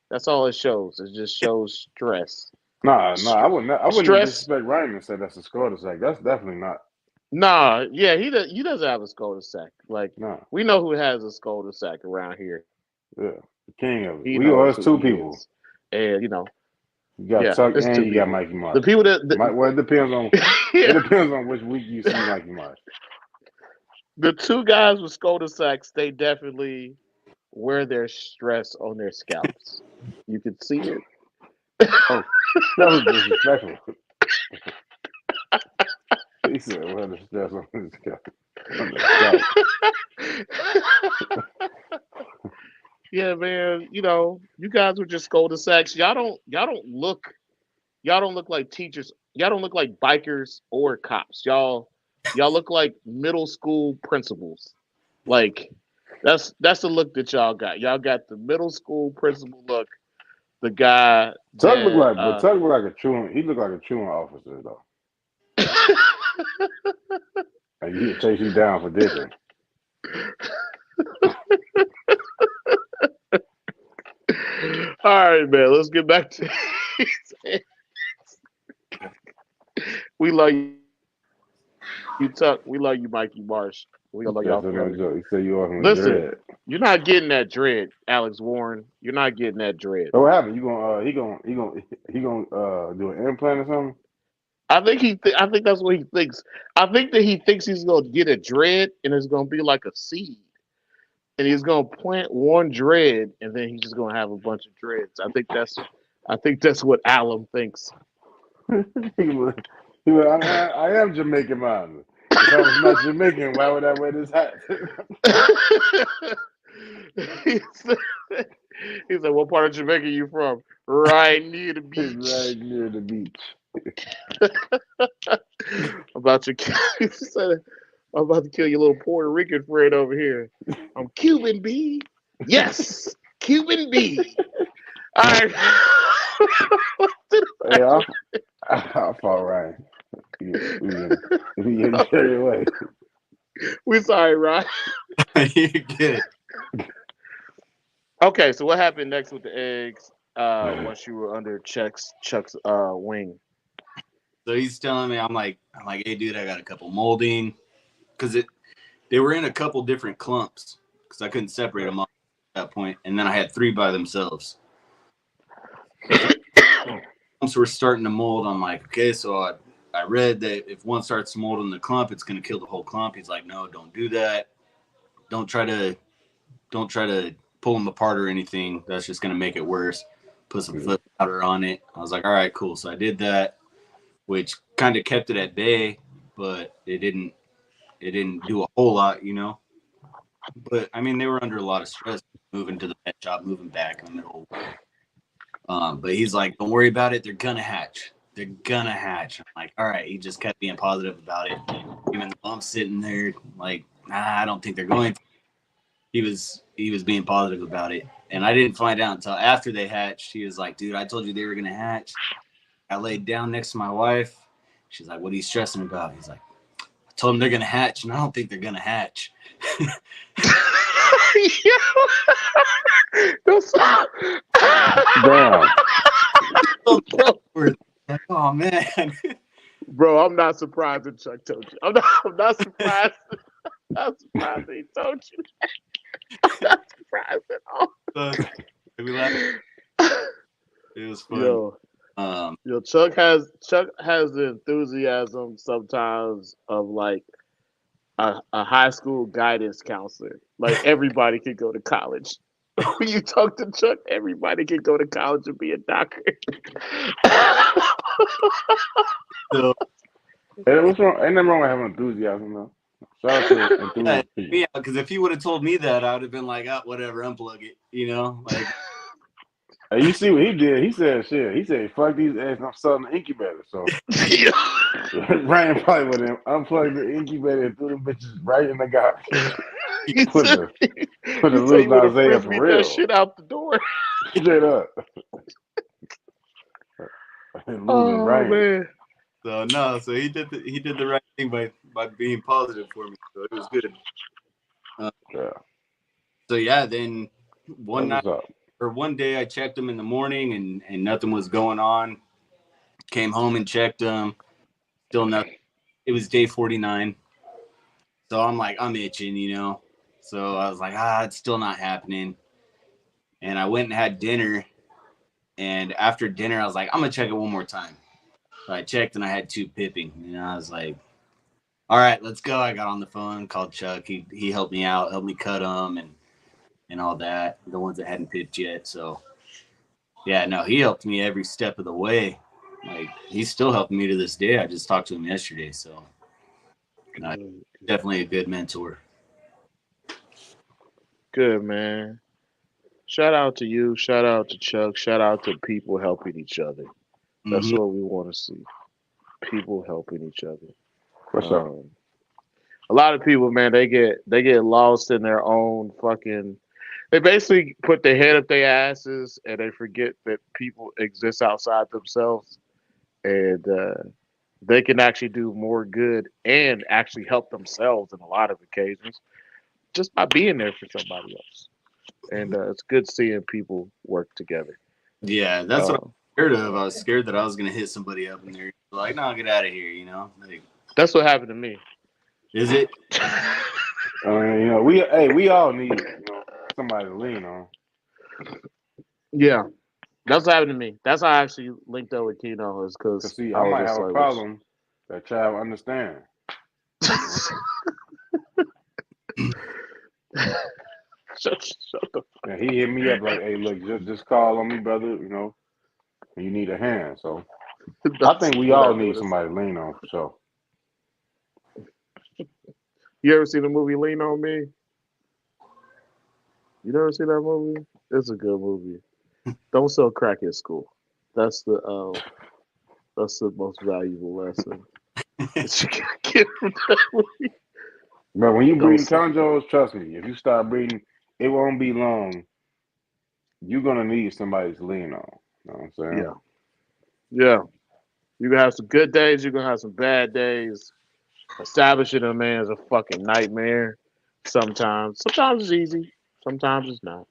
That's all it shows. It just shows stress. Nah, I wouldn't even Stress. disrespect Ryan and say that's a score to That's definitely not. Nah, yeah, he doesn't have a cul-de-sac. Like No, we know who has a cul-de-sac around here. yeah, the king of it. He We are knows us who two he people. is, and You got yeah, Chuck it's and 2 you got people. Mikey Marsh. The people that Well, it depends on yeah, which week you see Mikey Marsh. the 2 guys with cul-de-sacs, they definitely wear their stress on their scalps. You could see it. Oh, that was disrespectful. He said, "Well, the stress on his scalp." On the scalp. Yeah, man. You guys were just cul-de-sacs. Y'all don't look like teachers. Y'all don't look like bikers or cops. Y'all look like middle school principals. Like that's the look that y'all got. Y'all got the middle school principal look. The guy Tuck that Tuck look like a truant. He looked like a truant officer though, and he'll chase you down for dissing. All right, man. Let's get back to. We love you, Tuck. We love you, Mikey Marsh. We love y'all That's another forever. joke. He said you off with Listen, dread. you're not getting that dread, Alex Warren. You're not getting that dread. So what happened? You gonna he gonna do an implant or something? I think that's what he thinks. I think that he thinks he's gonna get a dread and it's gonna be like a seed. and he's gonna plant one dread, and then he's just gonna have a bunch of dreads. I think that's what Alum thinks. I am Jamaican, man. If I was not Jamaican, why would I wear this hat? he, said, he said, "What part of Jamaica you from?" Right near the beach. Right near the beach. About to kill, he said, I'm about to kill your little Puerto Rican friend over here. I'm Cuban B. Yes, Cuban B. All right. Hey, I'll fall right. We getting carried away. We sorry, Ryan. You get it. Okay, so what happened next with the eggs? Once you were under Chuck's wing. So he's telling me, I'm like, hey, dude, I got a couple molding, because they were in a couple different clumps, because I couldn't separate them up at that point, and then I had 3 by themselves. Clumps were starting to mold. I'm like, okay, so I read that if one starts to mold in the clump, it's going to kill the whole clump. He's like, no, don't do that. Don't try to pull them apart or anything. That's just going to make it worse. Put some foot powder on it. I was like, all right, cool. So I did that, which kind of kept it at bay, but it didn't do a whole lot, you know. But I mean, they were under a lot of stress moving to the pet shop, moving back in the middle. But he's like, don't worry about it. They're gonna hatch. They're gonna hatch. I'm like, all right. He just kept being positive about it. Even though I'm sitting there like, nah, I don't think they're going to. He was being positive about it. And I didn't find out until after they hatched. He was like, dude, I told you they were gonna hatch. I laid down next to my wife. She's like, what are you stressing about? He's like, I told them they're gonna hatch, and I don't think they're gonna hatch. Damn. Oh man. Bro, I'm not surprised that Chuck told you. I'm not surprised. I'm not surprised that he told you. I'm not surprised at all. We laughed. It was fun. Yo, Chuck has the enthusiasm sometimes of like a high school guidance counselor. Like everybody could go to college. When you talk to Chuck, everybody can go to college and be a doctor. So, Hey, what's wrong? Ain't nothing wrong with having enthusiasm, though. Shout out to enthusiasm. yeah, because if he would have told me that, I would have been like, oh, whatever, unplug it. You know, like. Hey, you see what he did? He said, shit. He said, fuck these eggs, I'm selling the incubator. So Ryan probably would have unplugged the incubator and threw them bitches right in the garbage. Put the losing Isaiah for real. That shit out the door. Straight up. Oh, Ryan. man. So no, so he did the right thing by being positive for me. So it was good. Yeah. So yeah, then one day I checked him in the morning and nothing was going on. Came home and checked him. Still nothing. It was day 49. So I'm like, I'm itching, you know. So I was like, it's still not happening. And I went and had dinner. And after dinner, I was like, I'm gonna check it one more time. So I checked and I had 2 pipping. And I was like, all right, let's go. I got on the phone, called Chuck. He helped me out, helped me cut them and all that. The ones that hadn't pipped yet. So yeah, no, he helped me every step of the way. Like he's still helping me to this day. I just talked to him yesterday. So definitely a good mentor. Good, man. Shout out to you. Shout out to Chuck. Shout out to people helping each other. That's what we want to see. People helping each other. What's up? A lot of people, man, they get lost in their own fucking. They basically put their head up their asses and they forget that people exist outside themselves, and they can actually do more good and actually help themselves in a lot of occasions just by being there for somebody else. And it's good seeing people work together. Yeah, that's what I'm scared of. I was scared that I was gonna hit somebody up and they're like, "No, get out of here," you know. Like, that's what happened to me. Is it? You know, we all need somebody to lean on. Yeah, that's what happened to me. That's how I actually linked up with Keno, is because see, I might have a problem that child understand. Shut the And he hit me up like, "Hey, look, just call on me, brother. You know, when you need a hand." So I think we all need somebody to lean on for sure. You ever seen the movie Lean on Me? You never seen that movie? It's a good movie. Don't sell crack at school. That's the most valuable lesson that you can get from that movie. But when you Don't breeding sell. chondros, trust me, if you start breeding, it won't be long. You're gonna need somebody to lean on. You know what I'm saying? Yeah, yeah. You gonna have some good days. You're gonna have some bad days. Establishing a man is a fucking nightmare. Sometimes it's easy. Sometimes it's not.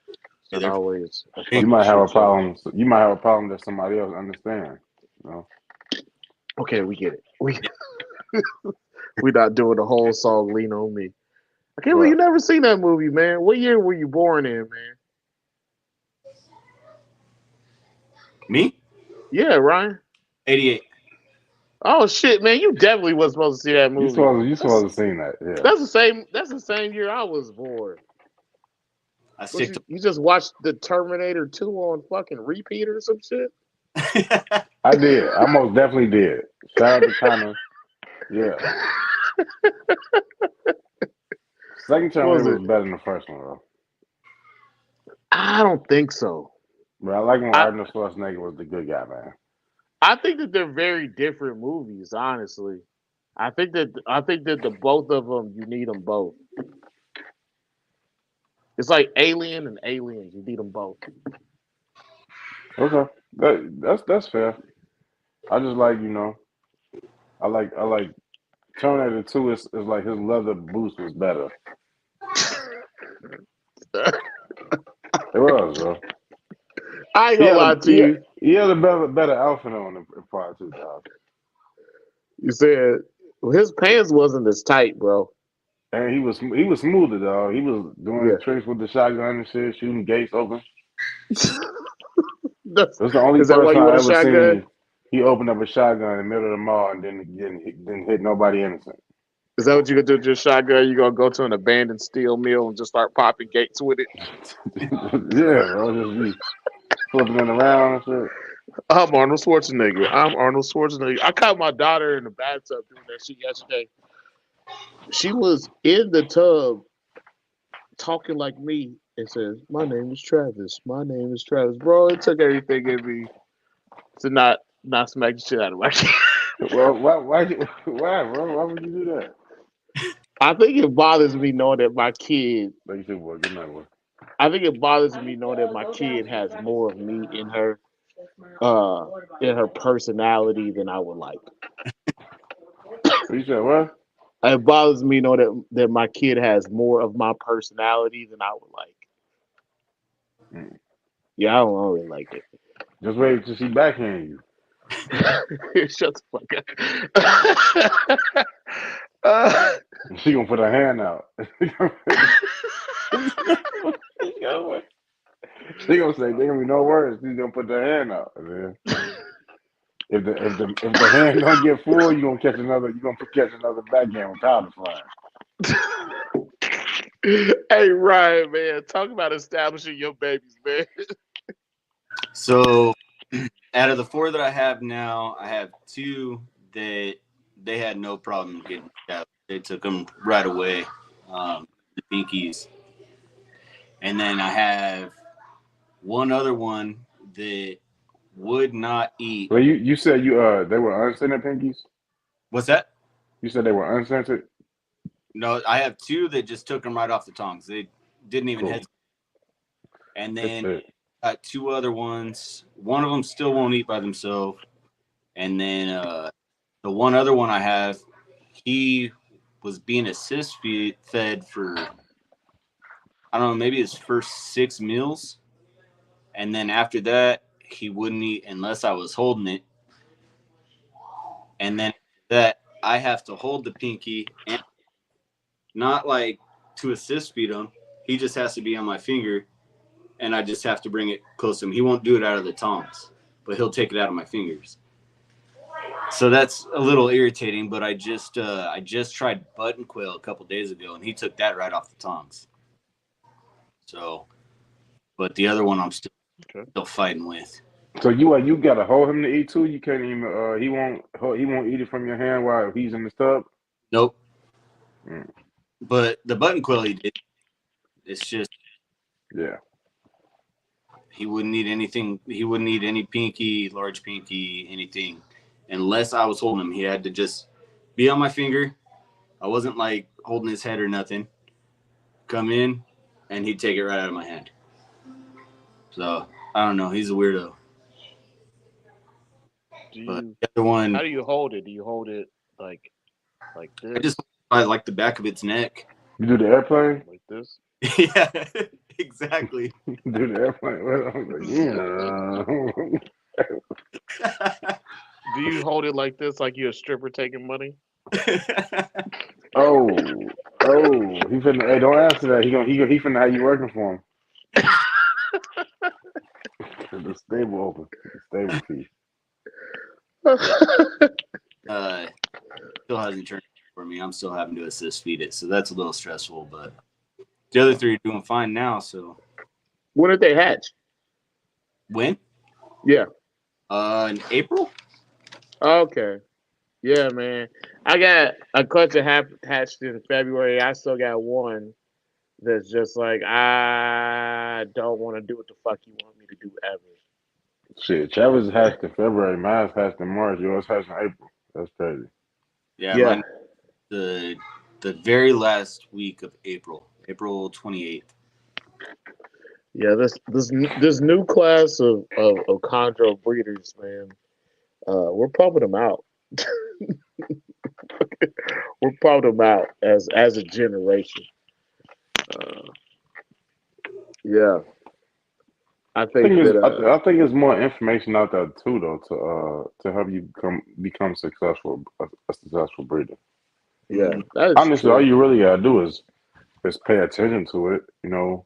It's Yeah, not always a You fucking might have a shit show. problem. You might have a problem that somebody else understands. You know? Okay, we get it. We not doing the whole song "Lean on Me." I can't believe you But never seen that movie, man. What year were you born in, man? Me? Yeah, Ryan. 88. Oh shit, man! You definitely was supposed to see that movie. you That's supposed to seen that, yeah. that's the same. That's the same year I was born. I Was stick you just watched the Terminator 2 on fucking repeat or some shit? to. I did. I most definitely did. Shout out to Connor. Yeah. Second What was Terminator it? was better than the first one, though. I don't think so. But I like when I Arnold Schwarzenegger was the good guy, man. I think that they're very different movies. Honestly, I think that the both of them you need them both. It's like Alien and Aliens. You need them both. Okay. That's fair. I just like, I like Terminator 2 is like his leather boost was better. It was, bro. I ain't He gonna had a lie to you. he had a better outfit on in part two, dog. You said his pants wasn't as tight, bro. And he was smoother, dog. He was doing Yeah. the tricks with the shotgun and shit, shooting gates open. That's, That's the only is that why person you I want a ever shotgun? seen. He opened up a shotgun in the middle of the mall and didn't hit nobody innocent. Is that what you gonna do with your shotgun? You gonna go to an abandoned steel mill and just start popping gates with it? Yeah, bro, just be flipping it around and shit. I'm Arnold Schwarzenegger. I'm Arnold Schwarzenegger. I caught my daughter in the bathtub doing that shit yesterday. She was in the tub talking like me and says, "My name is Travis. My name is Travis." Bro, it took everything in me to not smack the shit out of my kid. Well, why, bro? Why would you do that? I think it bothers me knowing that my kid. Like you said, boy, good night, boy. I think it bothers me knowing that my kid has more of me uh, in her personality than I would like. What you said, what? It bothers me knowing that my kid has more of my personality than I would like. Mm. Yeah, I don't really like it. Just wait till she backhand you. Shut the fuck up. Uh, She gonna put her hand out. She gonna say, "There gonna be no words." She's gonna put her hand out. And then if the hand don't get full, you gonna catch another. You gonna catch another backhand with powder flying. hey Ryan, man, talk about establishing your babies, man. So, out of the 4 that I have now, I have 2 that they had no problem getting out. They took them right away, the pinkies. And then I have one other one that would not eat. Well, you said they were unscented pinkies. What's that? You said they were unscented. No, I have 2 that just took them right off the tongs. They didn't even Cool. hesitate. And It's then it. got 2 other ones. One of them still won't eat by themselves. And then the one other one I have, he was being assist fed for, I don't know, maybe his first 6 meals. And then after that, he wouldn't eat unless I was holding it. And then that I have to hold the pinky and not like to assist feed him. He just has to be on my finger and I just have to bring it close to him. He won't do it out of the tongs, but he'll take it out of my fingers. So that's a little irritating, but I just tried button quail a couple days ago and he took that right off the tongs. So, but the other one I'm still Okay. fighting with. So you gotta hold him to eat too. You can't even. He won't eat it from your hand while he's in the tub. Nope. Mm, But the button quill he did. It's just yeah. he wouldn't eat anything. He wouldn't eat any pinky, large pinky, anything, unless I was holding him. He had to just be on my finger. I wasn't like holding his head or nothing. Come in, and he'd take it right out of my hand. So I don't know. He's a weirdo. But the other How one, do you hold it? Do you hold it like I just this? I like the back of its neck. You do the airplane. Like this? Yeah, exactly. You do the airplane. Well, I'm like, yeah. Do you hold it like this, like you're a stripper taking money? Oh, he finna. Hey, don't answer that. He finna have you working for him. The stable open. The stable fee. Still hasn't turned for me. I'm still having to assist feed it, so that's a little stressful. But the other three are doing fine now. So When did they hatch? when? Yeah. In April. Okay. Yeah, man. I got a clutch that hatched in February. I still got one that's just like, I don't want to do what the fuck you want me to do ever. Shit, Travis hatched in February. Mine's hatched in March. Yours hatched in April. That's crazy. Yeah, Yeah. mine the very last week of April, April 28th. Yeah, this new class of chondro breeders, man. We're pumping them out. We're pumping them out as a generation. Uh, yeah, I I think think that. I think it's more information out there too, though, to help you become successful a successful breeder. Yeah, that is Honestly, all true. you really gotta do is pay attention to it. You know,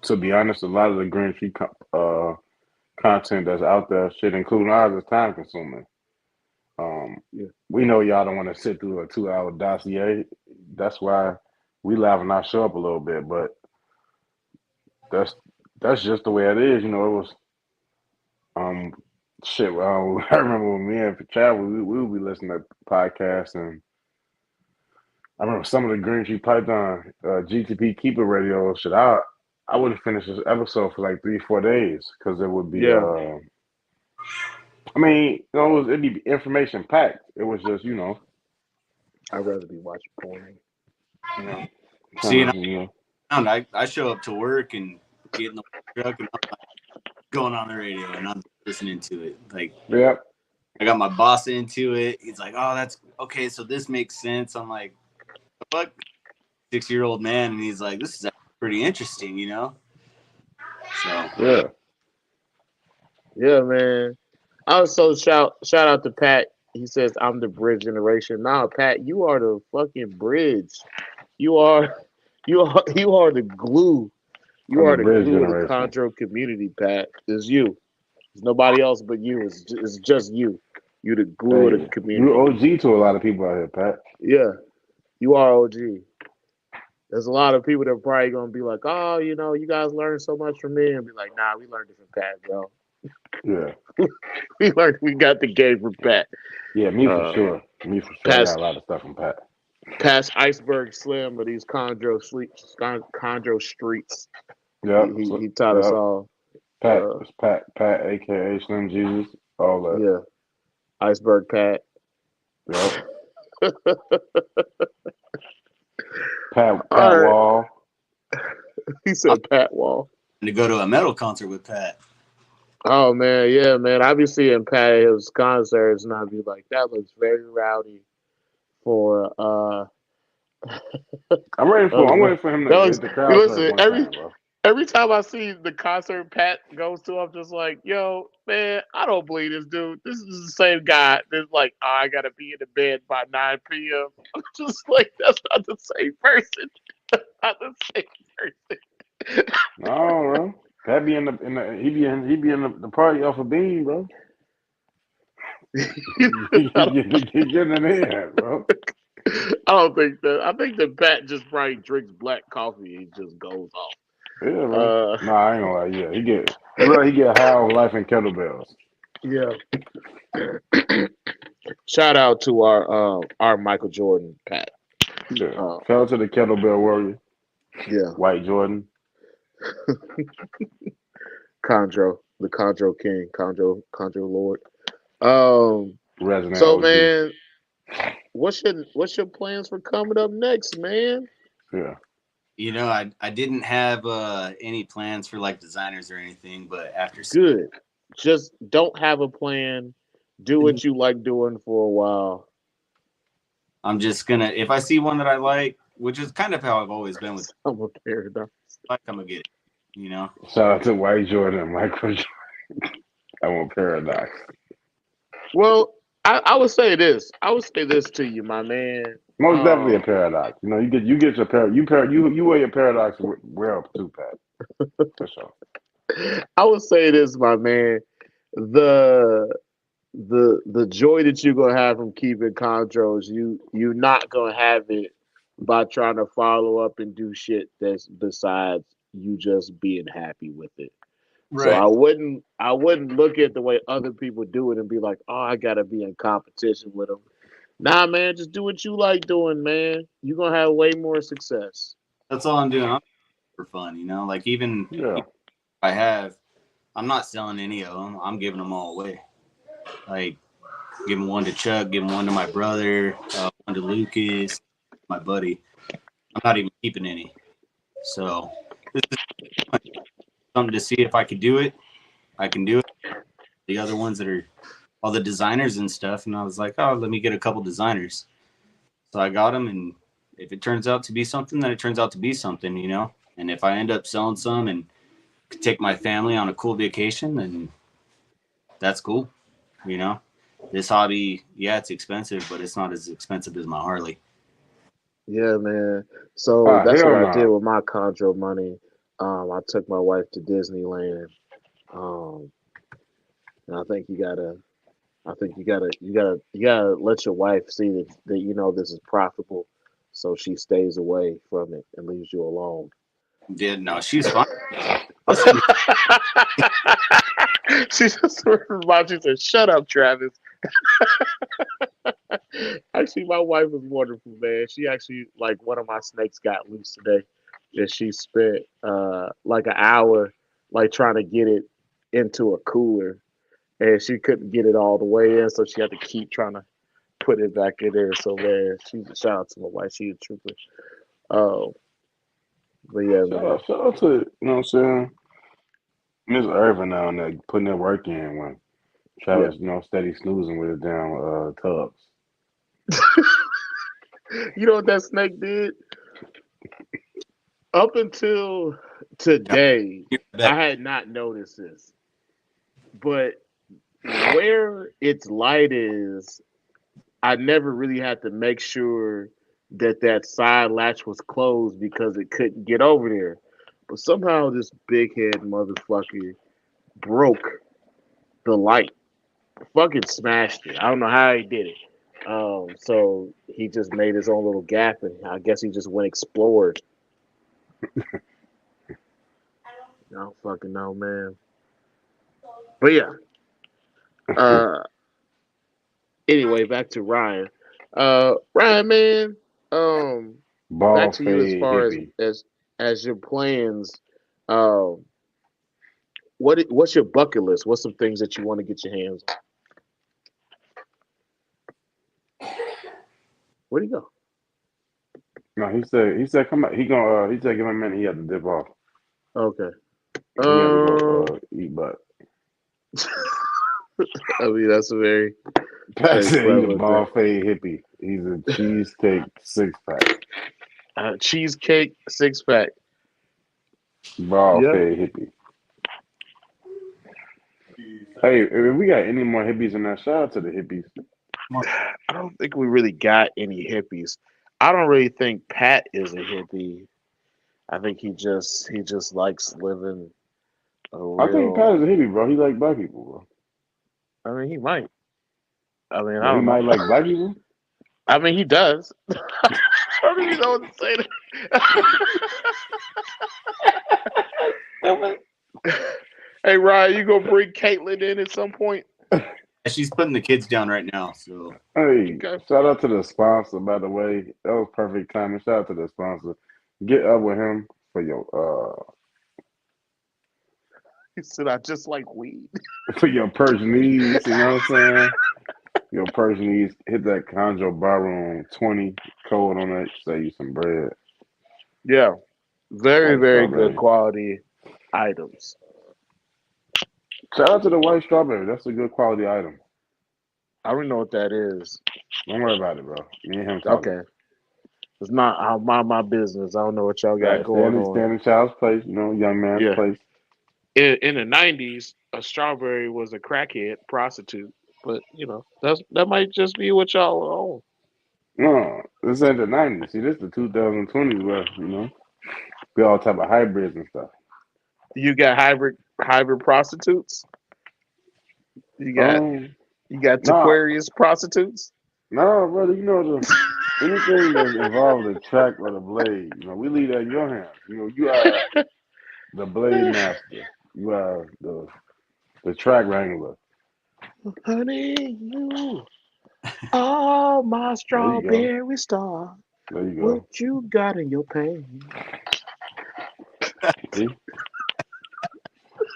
to be honest, a lot of the green sheet content that's out there, shit, including ours, is time consuming. Um, Yeah, we know y'all don't want to sit through a 2 hour dossier. That's why we liven our show up a little bit, but that's that's just the way it is. You know, it was um shit. I remember when me and Chad we would be listening to podcasts, and I remember some of the Green Tree Python GTP Keeper radio shit. I would have finished this episode for like 3 4 days because it would be. yeah. I mean, you know, it'd be information packed. It was just, I'd rather be watching porn. you know, See, and you know. I show up to work and get in the truck and I'm going on the radio and I'm listening to it. Like, Yep. I got my boss into it. He's like, "Oh, that's okay. So this makes sense." I'm like, "Fuck, 6-year-old man," and he's like, "This is actually pretty interesting," you know. So Yeah. Yeah, man. Also, shout out to Pat. He says I'm the bridge generation. Nah, Pat, you are the fucking bridge. You are, you are the glue. You I'm the are the bridge glue of the generation. chondro community, Pat. It's you. It's nobody else but you. It's just you. You the glue of the Hey, you community. OG to a lot of people out here, Pat. Yeah, you are OG. There's a lot of people that are probably gonna be like, oh, you guys learned so much from me, and be like, nah, we learned it from Pat, bro. Yeah. We got the game from Pat. Yeah, me for Uh, sure. Me for sure. I Pat's got a lot of stuff from Pat. past Iceberg Slim of these chondro streets. Yep. He taught us Yep. all. Pat. Uh, It's Pat, aka Slim Jesus. All that. yeah, Iceberg Pat. Yep. Pat All right, Wall. he I'm said Pat Wall. going to go to a metal concert with Pat. Oh man, yeah, man. I be seeing Pat at his concerts, and I be like, that looks very rowdy for that I'm looks, waiting for him that to looks. hit the crowd surf Listen, one time, bro. every time I see the concert Pat goes to, I'm just like, yo, man, I don't believe this dude. This is the same guy that's like, oh, I gotta be in the bed by 9 p.m. I'm just like, that's not the same person. Not the same person. No, bro. Pat be in the party off a bean, bro. He getting it in, bro. I don't think that. I think that Pat just probably drinks black coffee and just goes off. Yeah, bro. Uh, Nah, I ain't gonna lie. Yeah, he get high on life and kettlebells. yeah. Shout out to our Michael Jordan, Pat. Yeah. Uh, Shout out to the kettlebell warrior, yeah, White Jordan, Chondro, the Chondro King, Chondro Lord. Um, resident so OG. man, what's your plans for coming up next, man? Yeah. You know, I didn't have any plans for like designers or anything, but after Good. Just don't have a plan. Do what you like doing for a while. I'm just gonna, if I see one that I like, which is kind of how I've always been with Summer paradox. like, I'm gonna get it. You know, Shout out to White Jordan and Michael Jordan. I want Paradox. Well, I would say this. I would say this to you, my man. Most definitely a Um, paradox. You know, you get your you wear your paradox well too, Pat. For sure. I would say this, my man. The the joy that you're gonna have from keeping Chondros, you not gonna have it by trying to follow up and do shit that's besides you just being happy with it. So right? I wouldn't look at the way other people do it and be like, oh, I gotta be in competition with them. Nah, man, just do what you like doing, man. You're gonna have way more success. That's all I'm doing. I'm for fun, you know. Like even Yeah. if I have, I'm not selling any of them. I'm giving them all away. Like giving one to Chuck, giving one to my brother, one to Lucas, my buddy. I'm not even keeping any. So this is something to see if I could do it. I can do it. The other ones that are all the designers and stuff, and I was like, oh, let me get a couple designers. So I got them, and if it turns out to be something, then it turns out to be something, you know. And if I end up selling some and take my family on a cool vacation, then that's cool, you know. This hobby, yeah, it's expensive, but it's not as expensive as my Harley. Yeah, man. So Ah, that's what hell I did no. with my Chondro money. I took my wife to Disneyland. Um, and I think you gotta let your wife see that you know this is profitable, so she stays away from it and leaves you alone. Yeah, no, she's fine. Listen, She just reminds you said, "Shut up, Travis." Actually, my wife is wonderful, man. She actually like one of my snakes got loose today, and she spent like an hour like trying to get it into a cooler, and she couldn't get it all the way in, so she had to keep trying to put it back in there. So man, she's a shout out to my wife. She's a trooper. Oh, but yeah, man. Shout out to you know what I'm saying, Miss Irvin down there putting that work in when Yeah. Travis, steady snoozing with his damn tubs. You know what that snake did? Up until today, I had not noticed this, but where its light is, I never really had to make sure that side latch was closed because it couldn't get over there. But somehow this big head motherfucker broke the light. Fucking smashed it. I don't know how he did it. So he just made his own little gap, and I guess he just went explored. I don't fucking know, man. But yeah. Uh, anyway, back to Ryan. Ryan, man. Um, back Ball to you as fade far hippie. as your plans. Um, what's your bucket list? What's some things that you want to get your hands on? Where'd he go? No, he said come back. He said give him a minute. He had to dip off. Okay. He had to Um, go eat butt. I mean that's a Pat very said he's a prevalent thing. ball fade hippie. He's a cheesecake 6 pack. Cheesecake 6 pack. Ball Yeah. fade hippie. Hey, if we got any more hippies in that, shout out to the hippies. I don't think we really got any hippies. I don't really think Pat is a hippie. I think he just likes living a I think Pat real. is a hippie, bro. He like black people, bro. I mean, he might. I mean, I Well, he don't know. might like black people. I mean, he does. don't even know what to say. Hey, Ryan, you gonna bring Caitlin in at some point? She's putting the kids down right now. So Hey, Okay. shout out to the sponsor, by the way. That was perfect timing. Shout out to the sponsor. Get up with him for your He said, I just like weed. for your Persian needs, you know what I'm saying? Your Persian needs, hit that Chondro Bar Room 20 code on that, save you some bread. Yeah. Very, White very good strawberry. quality items. Shout out to the white strawberry. That's a good quality item. I don't know what that is. Don't worry about it, bro. Me and him talking. Okay. It's not, I'll mind my business. I don't know what y'all got Right, going stay on. in the child's place, you know, young man's Yeah. place. In the 90s, a strawberry was a crackhead prostitute. But, that might just be what y'all are on. No, this ain't the 90s. See, this is the 2020s where, you know, we all type of hybrids and stuff. You got hybrid prostitutes? You got Um, nah, Aquarius prostitutes? nah, brother, you know, anything that involves the track or the blade, you know, we leave that in your hands. You know, you are the blade master. You are the track wrangler. Honey, you are my There you go. strawberry star. There you What go. you got in your pants? See?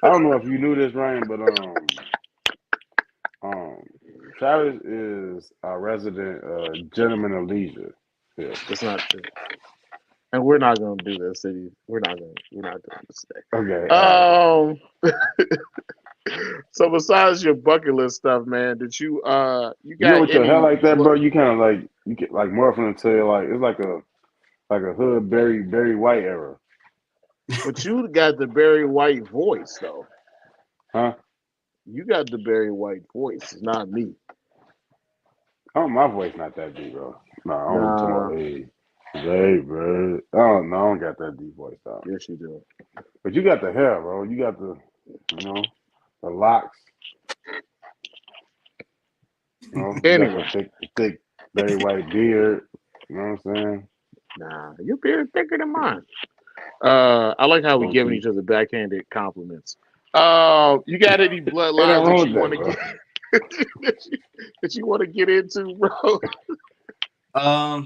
I don't know if you knew this, Ryan, but um, Travis is our resident gentleman of leisure. Yeah. That's not true. And we're not gonna do this, city. We're not doing this Okay. today. So besides your bucket list stuff, man, did you you You know, got with your hair any like that, bro, you kind of like you get like morphing into like it's like a hood Barry White era, but you got the Barry White voice though. huh? You got the Barry White voice, it's not me. Oh, my voice not that deep, bro. No, I don't talking Nah, about hey, bro. Oh no, I don't got that deep voice, though. yes you do. But you got the hair, bro. You got you know, the locks. You know, you got Anyway, the thick Barry White beard. You know what I'm saying? nah, your beard thicker than mine. I like how we Gold giving teeth. each other backhanded compliments. You got any Ain't nothing bloodlines wrong that with you that, want to bro. get that you want to get into, bro?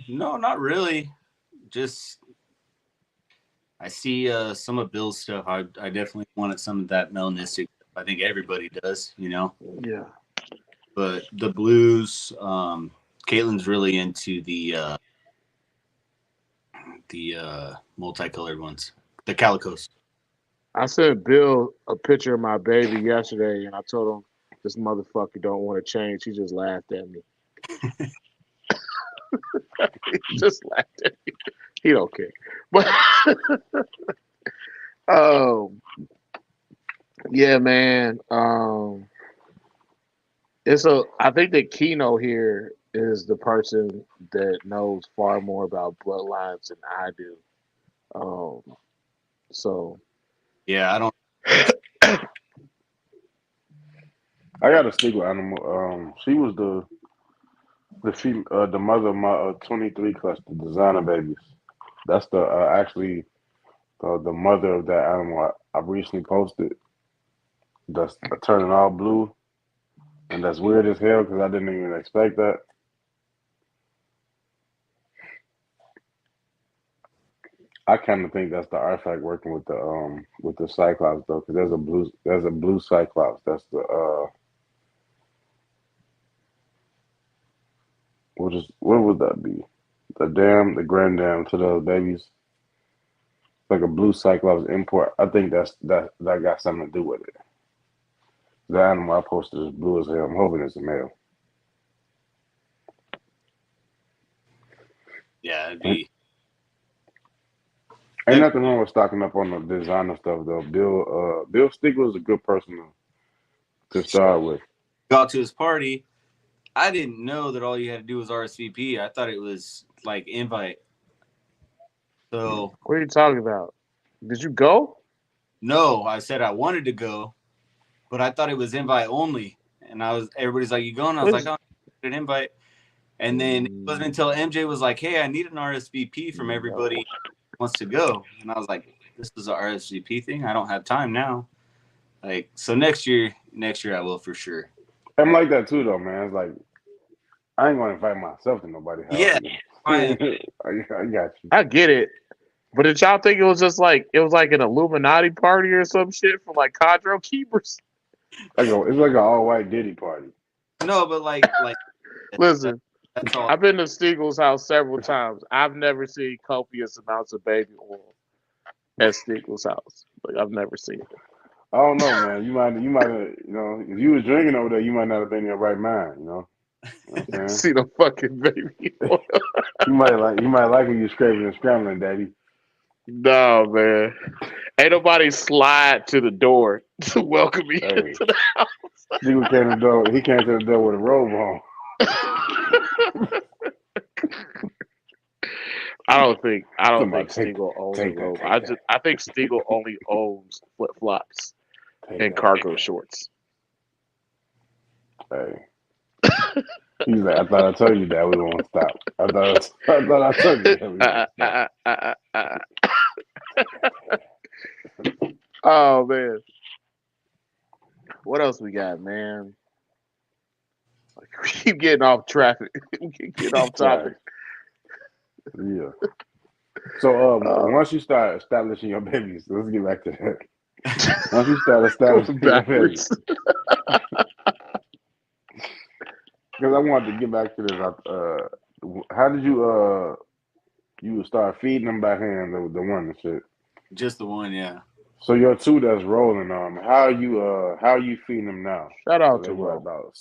no, not really. Just I see some of Bill's stuff. I definitely wanted some of that melanistic. I think everybody does, you know. Yeah. But the blues, Caitlin's really into the multicolored ones, the calicos. I sent Bill a picture of my baby yesterday, and I told him this motherfucker don't want to change. He just laughed at me. He just laughed at me. He don't care. But um, yeah, man. I think the keynote here is the person that knows far more about bloodlines than I do. So Yeah, I don't. I got to stick with animal. She was the mother of my 23 cluster designer babies. That's the actually the mother of that animal I recently posted. That's turning all blue, and that's weird as hell because I didn't even expect that. I kind of think that's the artifact working with the Cyclops though, because there's a blue Cyclops. That's the what would that be? The grand dam to those babies. Like a blue Cyclops import. I think that got something to do with it. The animal I posted is blue as hell. I'm hoping it's a male. Yeah, it'd Ain't, be. ain't nothing wrong with stocking up on the designer stuff though. Bill Stiegler's a good person to start with. Got to his party. I didn't know that all you had to do was RSVP. I thought it was like invite. So what are you talking about? Did you go? no, I said I wanted to go, but I thought it was invite only. And everybody's like, "You going?" I was like, What's "Oh, an invite." And then it wasn't until MJ was like, "Hey, I need an RSVP from everybody who wants to go," and I was like, "This is an RSVP thing. I don't have time now." Like, so next year I will for sure. I'm like that too, though, man. It's like I ain't gonna invite myself to nobody's house. Yeah, I got you. I get it. But did y'all think it was just like an Illuminati party or some shit from like Chondro keepers? It's like an all-white Diddy party. No, but like Listen, that's all. I've been to Stiegel's house several times. I've never seen copious amounts of baby oil at Stiegel's house. Like I've never seen it. I don't know, man. You might have, if you was drinking over there, you might not have been in your right mind. You know what I'm saying? See the fucking baby oil. you might like when you're scraping and scrambling, daddy. No, man. Ain't nobody slide to the door to welcome me into the house. He came to the door with a robe on. I don't think Stiegel owns a robe. I think Stiegel only owns flip flops and cargo shorts. Hey. He's like, I thought I told you that we won't stop. I thought I told you that we won't stop. Oh man. What else we got, man? We keep getting off traffic. We keep getting off topic. Yeah. So once you start establishing your babies, let's get back to that. Once you start establishing your babies. Because I wanted to get back to this. How did you start feeding them by hand, the one and shit? Just the one, yeah. So your two that's rolling, how are you feeding them now? Shout out to Roll.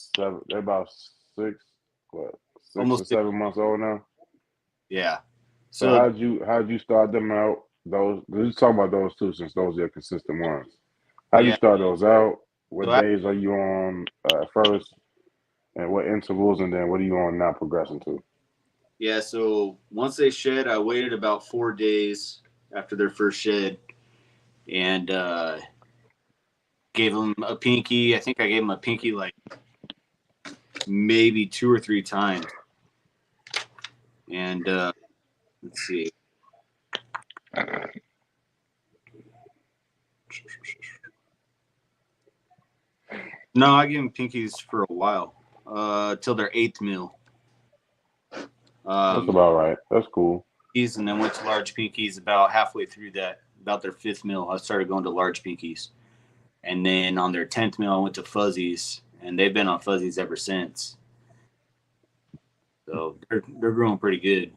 They're about 6 or 7 months old now. Yeah. So how'd you start them out? Let's talk about those two since those are consistent ones. How'd you start those out? What days are you on first? And what intervals, and then what are you on now progressing to? Yeah, so once they shed, I waited about 4 days after their first shed and gave them a pinky. I think I gave them a pinky like maybe 2 or 3 times. And let's see. No, I gave them pinkies for a while. Till their 8th meal. That's about right. That's cool. And then went to large pinkies about halfway through that. About their 5th meal, I started going to large pinkies. And then on their 10th meal, I went to fuzzies. And they've been on fuzzies ever since. So they're growing pretty good.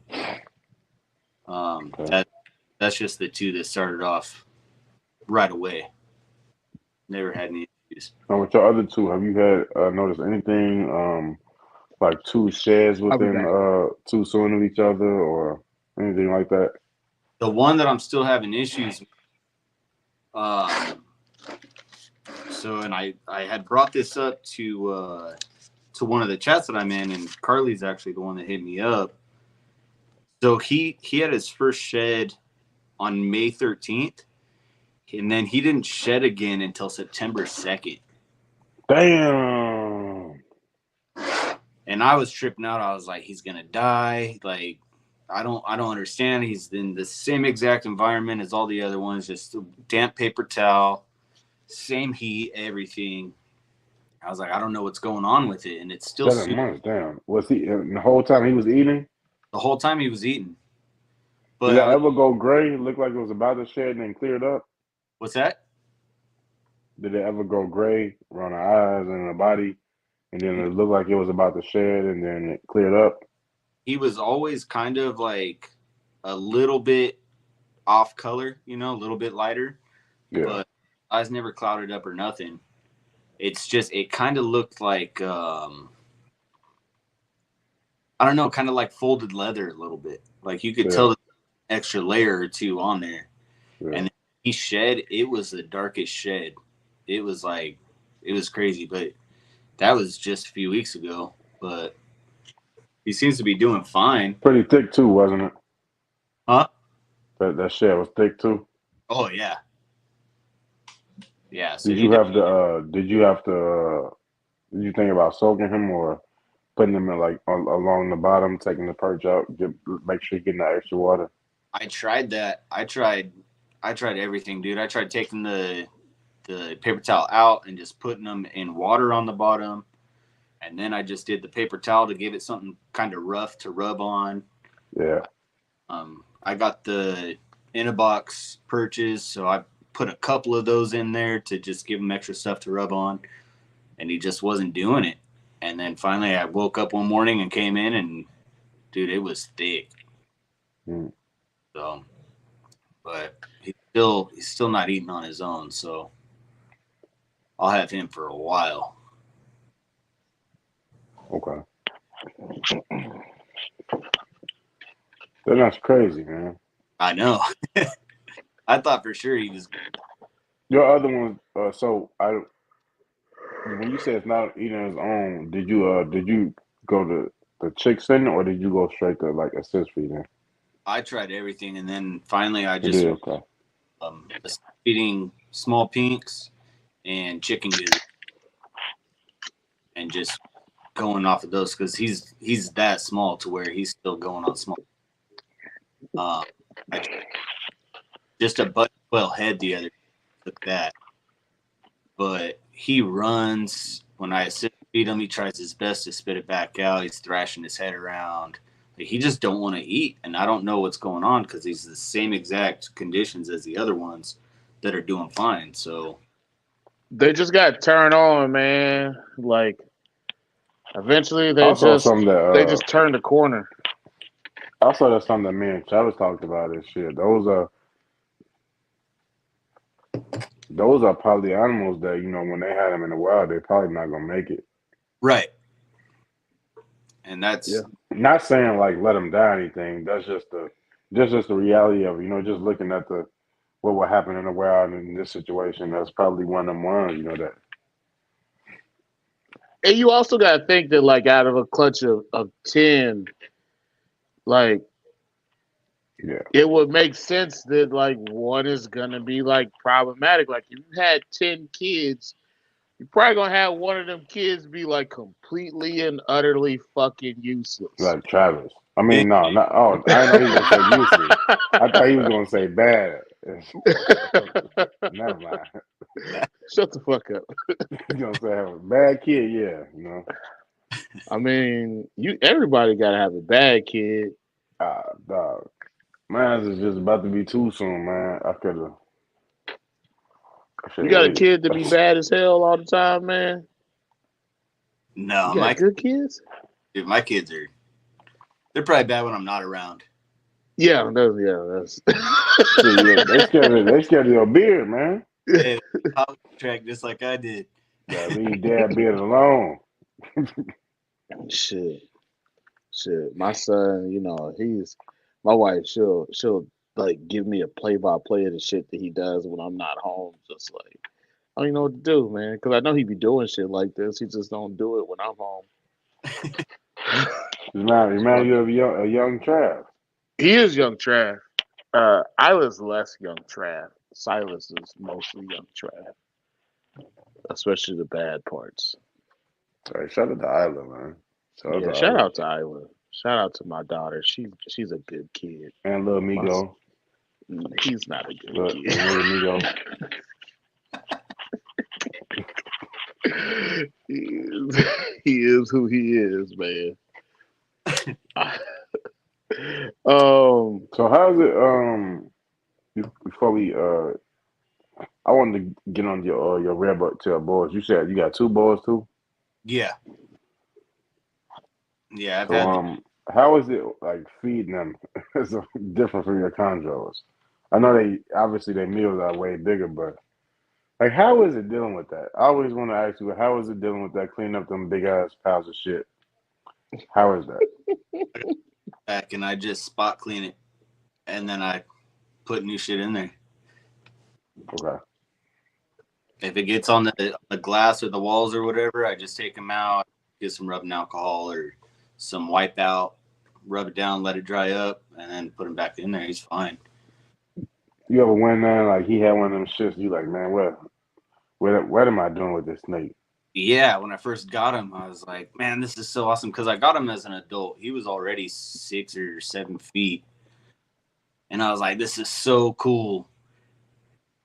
That's just the two that started off right away. Never had any issues. And with your other two, have you had noticed anything like two sheds within too soon of each other or anything like that? The one that I'm still having issues with, and I had brought this up to one of the chats that I'm in, and Carly's actually the one that hit me up. So he had his first shed on May 13th, and then he didn't shed again until September 2nd. Damn. And I was tripping out. I was like, he's gonna die. Like, I don't understand. He's in the same exact environment as all the other ones, just a damp paper towel, same heat, everything. I was like, I don't know what's going on with it, and it's still 7 months. Damn. Was he the whole time he was eating? The whole time he was eating. But did it ever go gray? Look like it was about to shed and then cleared up? What's that? Did it ever go gray around the eyes and the body, and then it looked like it was about to shed and then it cleared up? He was always kind of like a little bit off color, a little bit lighter. Yeah. But eyes never clouded up or nothing. It's just, it kind of looked like, I don't know, kind of like folded leather a little bit. Like you could tell an extra layer or two on there. Yeah. And he shed, it was the darkest shed. It was like, it was crazy, but that was just a few weeks ago. But he seems to be doing fine. Pretty thick too, wasn't it? Huh? That shed was thick too. Oh yeah. Yeah. So did you think about soaking him or putting them in like along the bottom, taking the perch out, make sure you're getting that extra water. I tried that. I tried everything, dude. I tried taking the paper towel out and just putting them in water on the bottom, and then I just did the paper towel to give it something kind of rough to rub on. Yeah. I got the in a box perches, so I put a couple of those in there to just give him extra stuff to rub on, and he just wasn't doing it. And then finally I woke up one morning and came in, and dude, it was thick. So, but he's still not eating on his own, so I'll have him for a while. Okay. That's crazy, man. I know. I thought for sure he was. Your other one, when you say it's not eating on his own, did you go to the chick center or did you go straight to like assist feeding? I tried everything, and then finally I You just did, okay. feeding small pinks and chicken gizzard, and just going off of those because he's that small to where he's still going on small. I just a butt head the other took that, but he runs when I assist feed him. He tries his best to spit it back out. He's thrashing his head around. He just don't want to eat, and I don't know what's going on because he's the same exact conditions as the other ones that are doing fine. So they just got turned on, man. Like eventually they Also, just turned the corner. Also, that's something that me and Travis talked about and shit. Those are probably animals that, when they had them in the wild, they're probably not gonna make it. right, and that's Not saying like let them die or anything. That's just the reality of it. Just looking at what would happen in the wild in this situation. That's probably one of them ones. That. And you also got to think that, like, out of a clutch of 10, like, Yeah. it would make sense that, like, one is going to be, like, problematic. Like, if you had 10 kids, you're probably going to have one of them kids be, like, completely and utterly fucking useless. Like Travis. I mean, no, not. Oh, I didn't know he was gonna say useless. I thought he was gonna say bad. Never mind. Shut the fuck up. He's gonna say have a bad kid. Yeah. I mean, everybody got to have a bad kid. Dog. Mine is just about to be too soon, man. I You got a waited. kid to be bad as hell all the time, man? no, You got good kids? Dude, my kids they're probably bad when I'm not around. Yeah, that's. They scared of your beard, man. Hey, track just like I did. Yeah, leave dad beard alone. Shit. My son, my wife. She'll like give me a play-by-play of the shit that he does when I'm not home. Just like I don't even know what to do, man, because I know he be doing shit like this. He just don't do it when I'm home. Remind you of a young Trav. He is young Trav. Isla's less young Trav. Silas is mostly young Trav, especially the bad parts. Sorry, shout out to Isla, man. Shout out to Isla. Shout out to my daughter. She's a good kid. And little Migo. He's not a good kid. Little Migo. He is who he is, man. So how's it? Before we I wanted to get on your red tail boys. You said you got 2 boys too. Yeah. I've So had. how is it like feeding them? It's different from your chondros. I know obviously their meals are way bigger, but like how is it dealing with that? I always want to ask you, how is it dealing with that? Cleaning up them big ass piles of shit. How is that? Back and I just spot clean it, and then I put new shit in there. Okay. If it gets on the glass or the walls or whatever, I just take them out, get some rubbing alcohol or some wipe out, rub it down, let it dry up, and then put him back in there. He's fine. You ever went there like he had one of them shits? You like, man, what am I doing with this snake? Yeah, when I first got him, I was like, man, this is so awesome. Because I got him as an adult. He was already 6 or 7 feet. And I was like, this is so cool.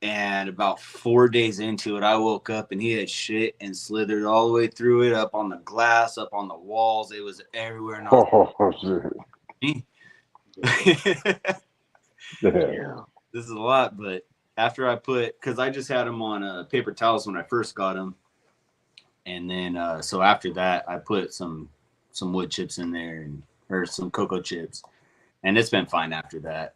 And about 4 days into it, I woke up and he had shit and slithered all the way through it, up on the glass, up on the walls. It was everywhere. And I was shit. Yeah. this is a lot. But after I because I just had him on paper towels when I first got him. And then, so after that, I put some wood chips in there or some cocoa chips. And it's been fine after that.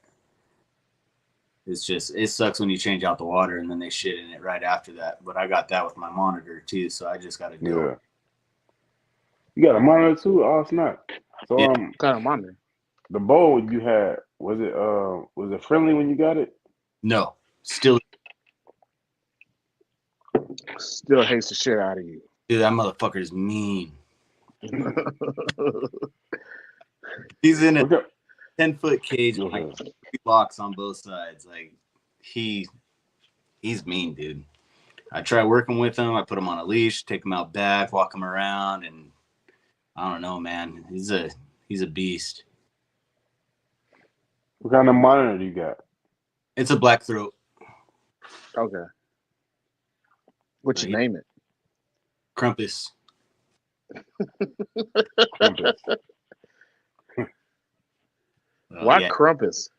It's just, it sucks when you change out the water and then they shit in it right after that. But I got that with my monitor too, so I just got to deal. Yeah. You got a monitor too? Oh, snap. So Yeah. What kind of monitor? the bowl you had, was it friendly when you got it? No, still, Still hates the shit out of you. dude, that motherfucker's mean. He's in a Okay. 10-foot cage with Okay. like 3 locks on both sides. Like he's mean, dude. I try working with him. I put him on a leash, take him out back, walk him around, and I don't know, man. He's a beast. What kind of monitor do you got? It's a black throat. Okay. What you name it? Crumpus. Crumpets. Why Crumpus?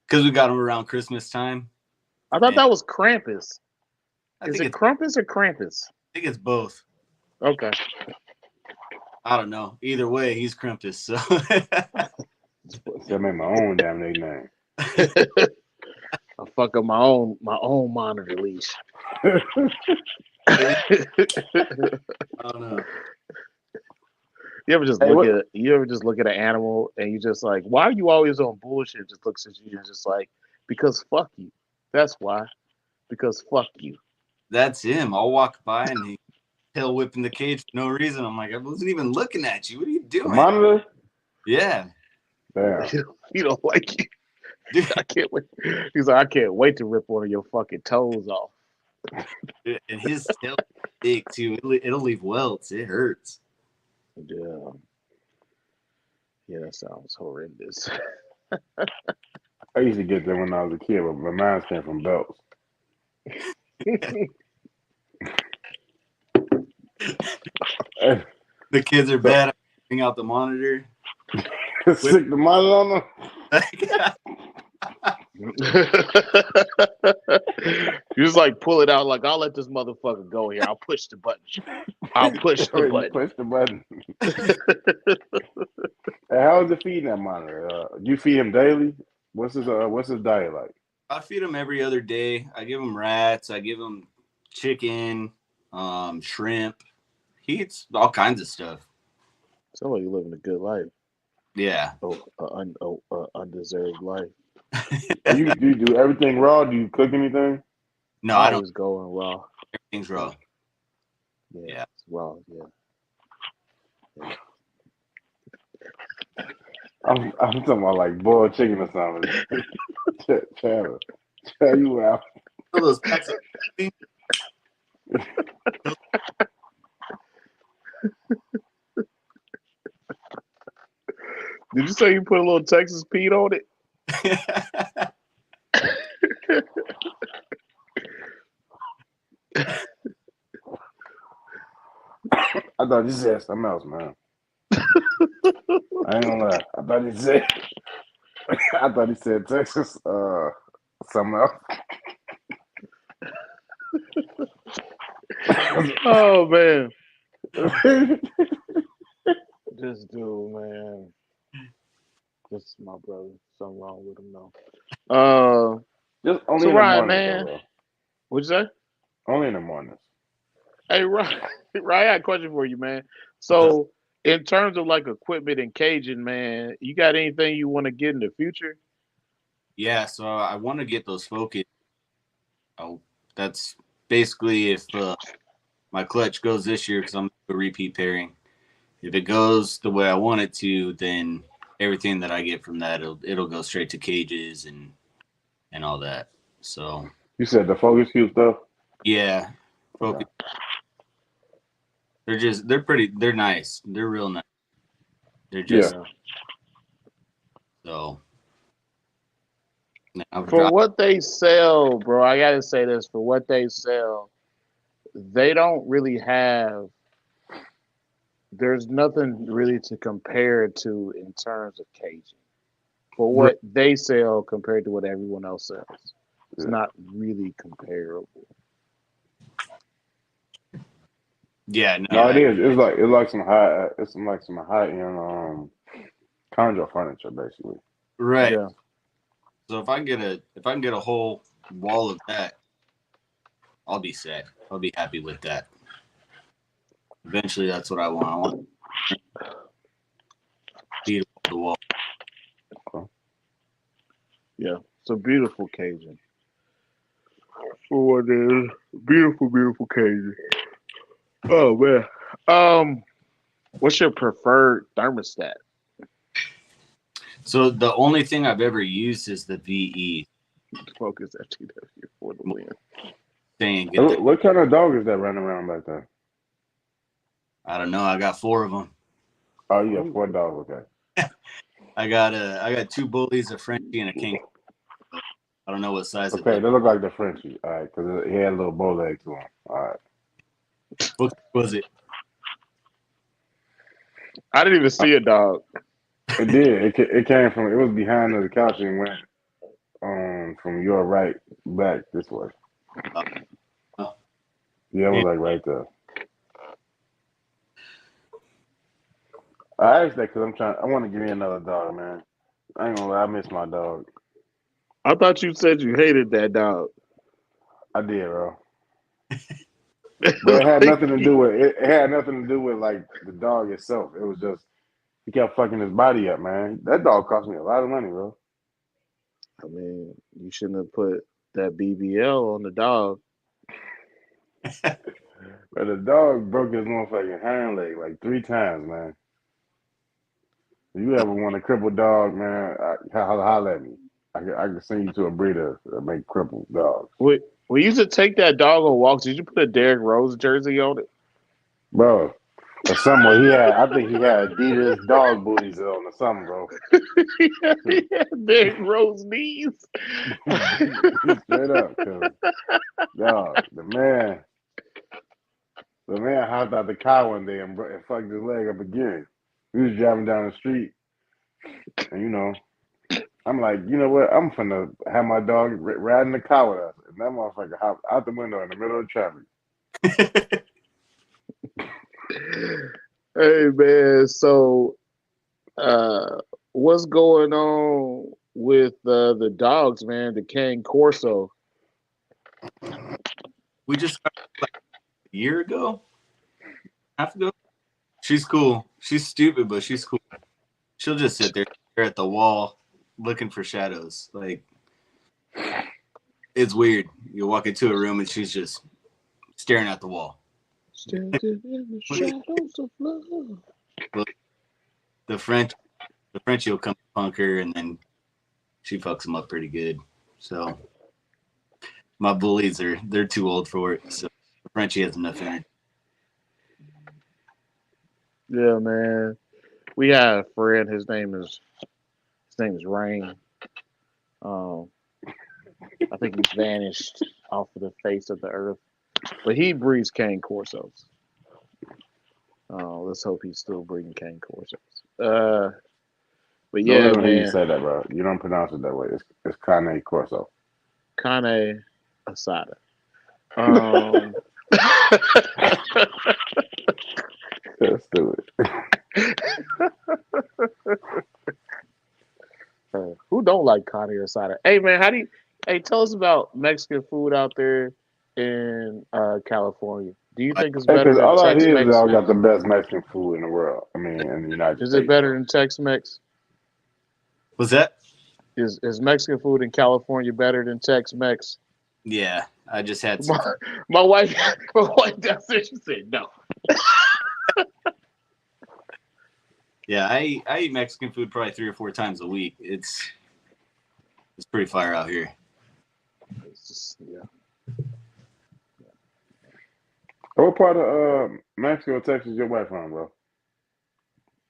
Because we got him around Christmas time. I thought that was Krampus. Is it it's Crumpus or Krampus? I think it's both. Okay. I don't know. Either way, he's Krampus. So I made my own damn nickname. I fuck up my own monitor leash. I don't know. You ever just look at an animal and you just like, why are you always on bullshit? Just looks at you and just like, because fuck you. That's why. Because fuck you. That's him. I'll walk by and he tail whipping the cage for no reason. I'm like, I wasn't even looking at you. What are you doing? The monitor? Yeah. Damn. You don't like you. Dude, I can't wait. He's like, I can't wait to rip one of your fucking toes off. And his tail is big too. It'll leave welts. It hurts. Yeah. Yeah, that sounds horrendous. I used to get them when I was a kid, but my mine came from belts. The kids are bad at bring out the monitor. Stick the monitor on them. You just like pull it out, like I'll let this motherfucker go here. I'll push the button. I'll push the button. Push the button. Hey, how is it feeding that monitor? Do you feed him daily? What's his diet like? I feed him every other day. I give him rats. I give him chicken, shrimp. He eats all kinds of stuff. Sounds like you're living a good life. Yeah. Undeserved life. Do you do everything raw? Do you cook anything? No, I don't. Always going raw. Everything's raw. Yeah. It's raw. Yeah. I'm talking about like boiled chicken or something. Chad, you out. Those packs of Did you say you put a little Texas Pete on it? I thought you said something else, man. I ain't gonna lie. I thought he said Texas, something else. Oh man. This dude, man. This is my brother. Something wrong with him though. Just only So in the Ryan, mornings, man. though. What'd you say? Only in the mornings. Hey, Ryan, I got a question for you, man. So, in terms of like equipment and caging, man, you got anything you want to get in the future? Yeah, so I want to get those focus. Oh, that's basically if my clutch goes this year because I'm a repeat pairing. If it goes the way I want it to, then everything that I get from that it'll go straight to cages and all that. So You said the focus cube stuff? yeah, focus. Okay. They're nice. They're real nice. They're Yeah. just so. For what they sell, bro, I gotta say this. For what they sell, they don't really have. There's nothing really to compare it to in terms of Cajun. For what they sell compared to what everyone else sells, it's Yeah. not really comparable. Yeah, no, No, it is. It's like some high end Chondro furniture basically. right. Yeah, So if I can get a whole wall of that, I'll be set. I'll be happy with that. Eventually, that's what I want. I want feet off the wall. Okay. yeah. It's a beautiful Cajun. For what it is, beautiful, beautiful Cajun. Oh man. What's your preferred thermostat? So the only thing I've ever used is the VE. Focus FTW for the win. Saying Hey, get the. what kind of dog is that running around back there? I don't know. I got 4 of them. Oh, you got 4 dogs. Okay. I got 2 bullies, a Frenchie, and a king. I don't know what size it Okay, looks. they look like the Frenchies. All right, because he had a little bow leg to him. All right. What was it? I didn't even see a dog. It did. It came from. It was behind the couch and went from your right back this way. Uh, oh, Yeah, it yeah. was like right there. I asked that because I want to give me another dog, man. I ain't gonna lie, I miss my dog. I thought you said you hated that dog. I did, bro. But it had nothing to do with it. It had nothing to do with like the dog itself. It was just he kept fucking his body up, man. That dog cost me a lot of money, bro. I mean, you shouldn't have put that BBL on the dog. But the dog broke his motherfucking hind leg like 3 times, man. If you ever want a crippled dog, man, holler at me. I can send you to a breeder that make crippled dogs. We used to take that dog on walks. Did you put a Derrick Rose jersey on it? Bro, or somewhere he had, I think he had Adidas dog booties on or something, bro. Yeah, Derrick Rose knees. Straight up, cause dog, the man hopped out the car one day and fucked his leg up again. He was driving down the street, and I'm like, you know what? I'm finna have my dog ride in the car with us, and that motherfucker hopped out the window in the middle of traffic. Hey man, so what's going on with the dogs, man? The Cane Corso. We just got like a year ago, half ago. She's cool. She's stupid, but she's cool. She'll just sit there, stare at the wall, looking for shadows. Like it's weird. You walk into a room and she's just staring at the wall. Standing in the shadows of love. Well, the Frenchie will come punk her, and then she fucks him up pretty good. So my bullies they're too old for it. So Frenchie has enough energy. Yeah, man. We had a friend. His name is Rain. Um, I think he's vanished off of the face of the earth, but he breeds cane corsos. Let's hope he's still breeding cane corsos. But Don't yeah, let him hear you man, say that, bro. You don't pronounce it that way. It's Kane Corso. Kane Asada. Um, That's stupid. who don't like Kane Asada? Hey, man, Hey, tell us about Mexican food out there in California. Do you think it's better Because than all I hear is Tex-Mex? y'all got the best Mexican food in the world. I mean, in the United Is it States, better though. than Tex-Mex? Was that? Is Mexican food in California better than Tex-Mex? Yeah, I just had some. My wife, my wife downstairs, she said no. Yeah, I eat Mexican food probably 3 or 4 times a week. It's pretty fire out here. It's just, yeah. What part of Mexico, Texas, your wife from, bro?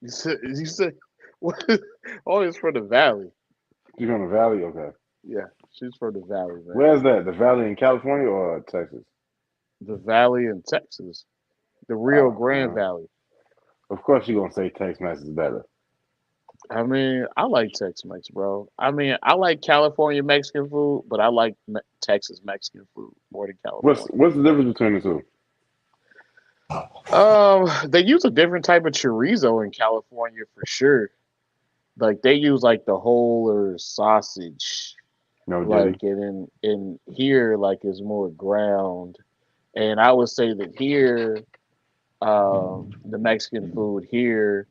You said what? Oh, it's from the valley. She's from the Valley. Okay. Yeah, she's from the valley, man. Where's that? The Valley in California or Texas? The valley in Texas, the Rio Oh Grande man. Valley. Of course you're gonna say Tex-Mex is better. I mean, I like Tex-Mex, bro. I mean, I like California Mexican food, but I like Texas Mexican food more than What's California. what's the difference between the two? They use a different type of chorizo in California for sure. Like they use like the whole or sausage, No like Diddy. in here like is more ground. And I would say that here, the Mexican food here,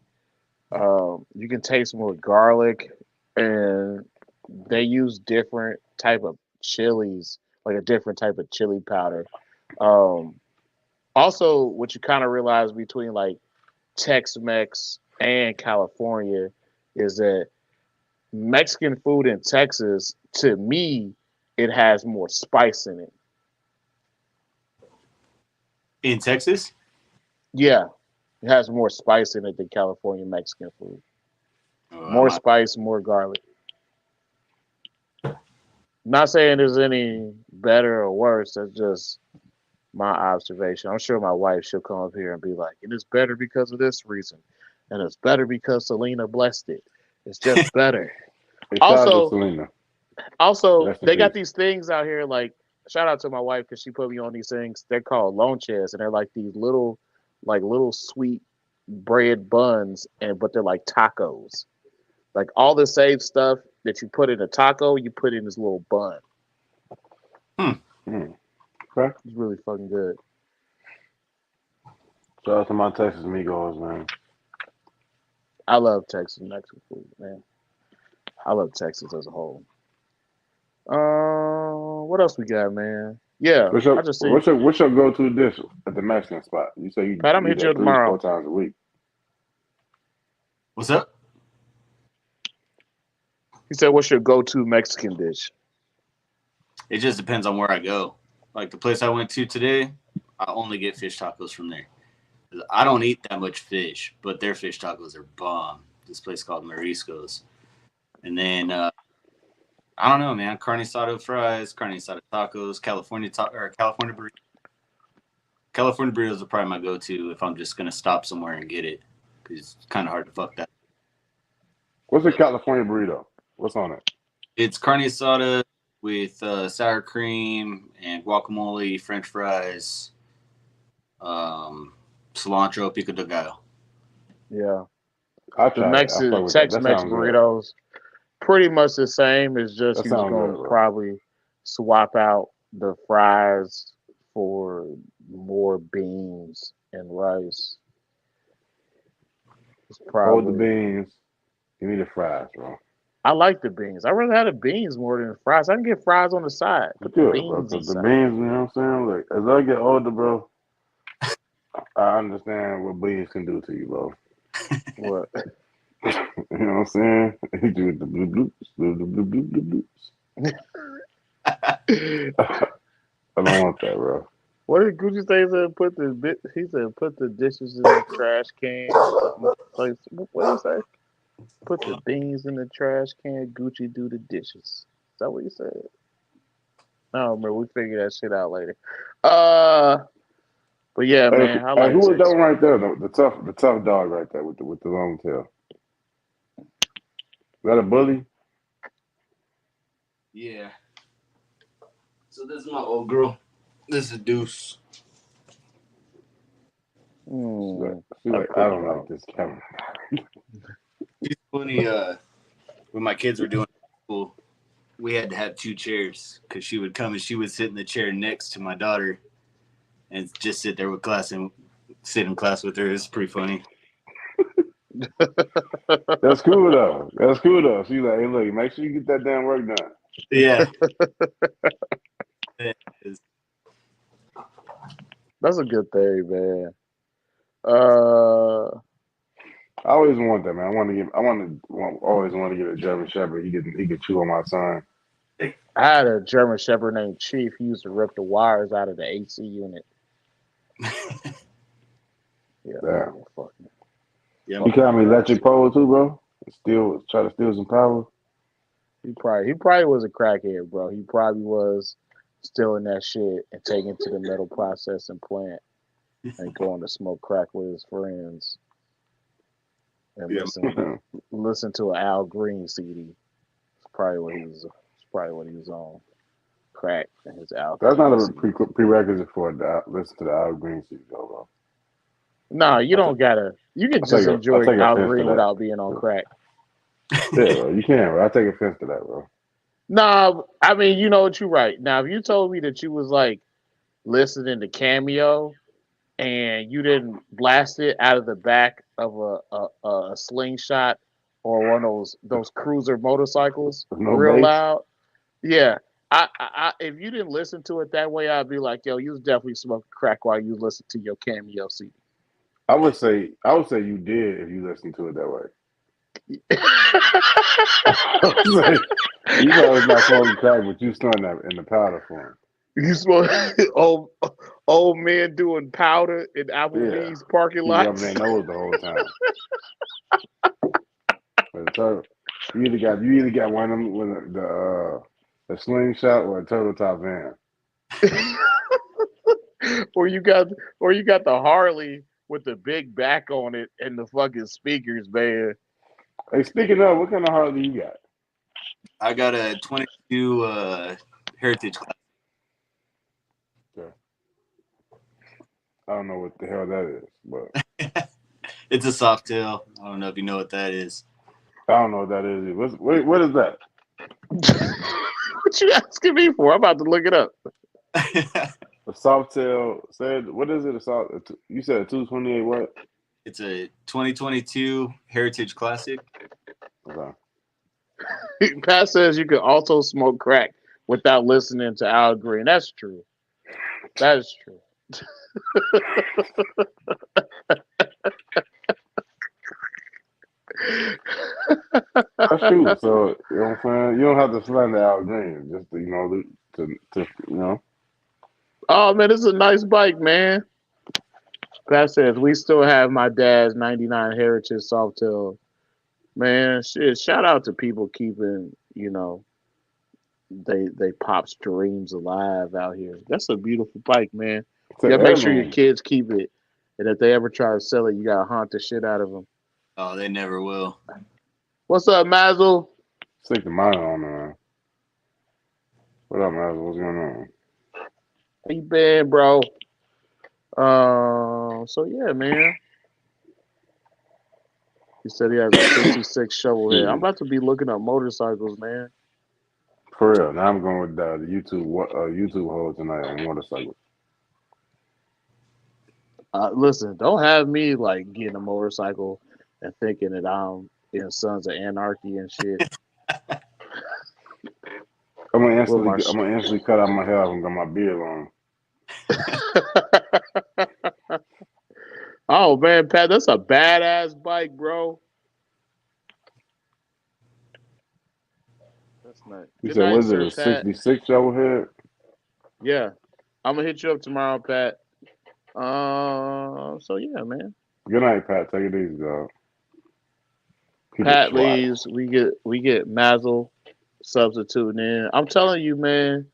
you can taste more garlic, and they use different type of chilies, like a different type of chili powder. Um, Also, what you kind of realize between like Tex-Mex and California is that Mexican food in Texas, to me, it has more spice in it. In Texas? Yeah, it has more spice in it than California Mexican food. Oh, More spice, more garlic. Not saying there's any better or worse. That's just my observation. I'm sure my wife she'll come up here and be like, "And it's better because of this reason, and it's better because Selena blessed it. It's just better." Hey, shout out to Also, Selena. also Rest in they got peace. these things out here. Like shout out to my wife because she put me on these things. They're called lonches, and they're like these little sweet bread buns, and but they're like tacos. Like all the same stuff that you put in a taco, you put in this little bun. Hmm. Okay. It's really fucking good. Shout out to my Texas amigos, man. I love Texas Mexican food, man. I love Texas as a whole. What else we got, man? Yeah, What's I your just see what's your what's your go-to dish at the Mexican spot? You say you Pat. I'm gonna eat hit you that up three, four tomorrow. times a week. What's up? He said, "What's your go-to Mexican dish?" It just depends on where I go. Like the place I went to today, I only get fish tacos from there. I don't eat that much fish, but their fish tacos are bomb. This place called Mariscos. And then I don't know, man. Carne asada fries, carne asada tacos, California burritos. California burritos are probably my go-to if I'm just gonna stop somewhere and get it, because it's kind of hard to fuck that. What's a But California burrito? What's on it? it's carne asada with sour cream and guacamole, French fries, um, cilantro, pico de gallo. Yeah, I'll the try that. I'll fuck with that. That Tex-Mex sounds good. burritos pretty much the same. It's just That he's sounds gonna good, bro. probably swap out the fries for more beans and rice. It's Hold the probably beans. Give me the fries, bro. I like the beans. I rather have the beans more than the fries. I can get fries on the side. Put the Good, bro. beans Cause the inside. beans, you know what I'm saying? Like as I get older, bro, I understand what beans can do to you, bro. What? You know what I'm saying? He do the blue bloops, blue blue blue bloops. I don't want that, bro. What did Gucci say? He said He said put the dishes in the trash can. Place. What did he say? Put the beans in the trash can. Gucci do the dishes. Is that what he said? I don't remember. We figure that shit out later. Uh, but yeah, Hey, man, I hey, like who was that Texas. one right there? The tough dog right there with the long tail. Is that a bully? Yeah. So this is my old girl. This is Deuce. She's I like, I put don't like dog. this camera. She's funny. When my kids were doing school, we had to have two chairs because she would come and she would sit in the chair next to my daughter and just sit there with class and sit in class with her. It's pretty funny. That's cool though. That's cool though. She's like, hey, look, make sure you get that damn work done. Yeah. It is. That's a good thing, man. Uh, I always want that, man. Always want to get a German Shepherd. He could chew on my son. I had a German Shepherd named Chief. He used to rip the wires out of the AC unit. Yeah, Damn. fucking. Yeah, You got me electric pole too, bro. Still try to steal some power. He probably was a crackhead, bro. He probably was stealing that shit and taking it to the metal processing plant and going to smoke crack with his friends and yeah. listen to an Al Green CD. It's probably what he was. It's probably what he was on. Crack and his Al That's not Green a CD. prerequisite for listen to the Al Green CD, though, bro. Nah, you I, t- don't gotta. You can I just take I enjoy take Al offense to Green that. without being on crack. Yeah, bro, you can, bro. I take offense to that, bro. Nah, I mean, you know what you're right. Now, if you told me that you was like listening to Cameo and you didn't blast it out of the back of a slingshot or one of those cruiser motorcycles There's no real bass. loud, yeah. If you didn't listen to it that way, I'd be like, yo, you was definitely smoking crack while you listen to your Cameo CD. I would say you did if you listened to it that way. I would say, you probably not smoking crack, but you snorting that in the powder form. You smoke old men doing powder in Yeah, Applebee's parking keep rubbing lots. their nose the whole time. But the turtle, you either got one of them with the slingshot or a turtle top van. or you got the Harley with the big back on it and the fucking speakers, man. Hey, speaking of, what kind of Harley you got? I got a 22 Heritage. Okay. I don't know what the hell that is, but It's a soft tail. I don't know if you know what that is. I don't know what that is. What is that? What you asking me for? I'm about to look it up. A soft tail said, what is it? You said a 228 what? It's a 2022 Heritage Classic. Okay. Pat says you can also smoke crack without listening to Al Green. That's true. That is true. That's true. So, you know what I'm saying? You don't have to slander Al Green. Just to, Oh man, this is a nice bike, man. Pat says we still have my dad's '99 Heritage Softail. Man, shit! Shout out to people keeping, they pops dreams alive out here. That's a beautiful bike, man. it's You an gotta make sure your heirloom. kids keep it, and if they ever try to sell it, you gotta haunt the shit out of them. Oh, they never will. What's up, Mazel? Stick the mine on, man. What up, man? What's going on? How you been, bro? So yeah, man. He said he has a '66 shovel head. I'm about to be looking up motorcycles, man. For real. Now I'm going with the YouTube hole tonight on motorcycles. Listen, don't have me like getting a motorcycle and thinking that I'm in Sons of Anarchy and shit. I'm gonna With my instantly cut out my hair and got my beard long. Oh man, Pat, that's a badass bike, bro. That's nice. You Good said, night, what is it, sir, a Pat. 66 shovel head? Yeah, I'm gonna hit you up tomorrow, Pat. So yeah, man. Good night, Pat. Take it easy, dog. Peter Pat Schwartz. leaves. We get Mazel substituting in. I'm telling you, man.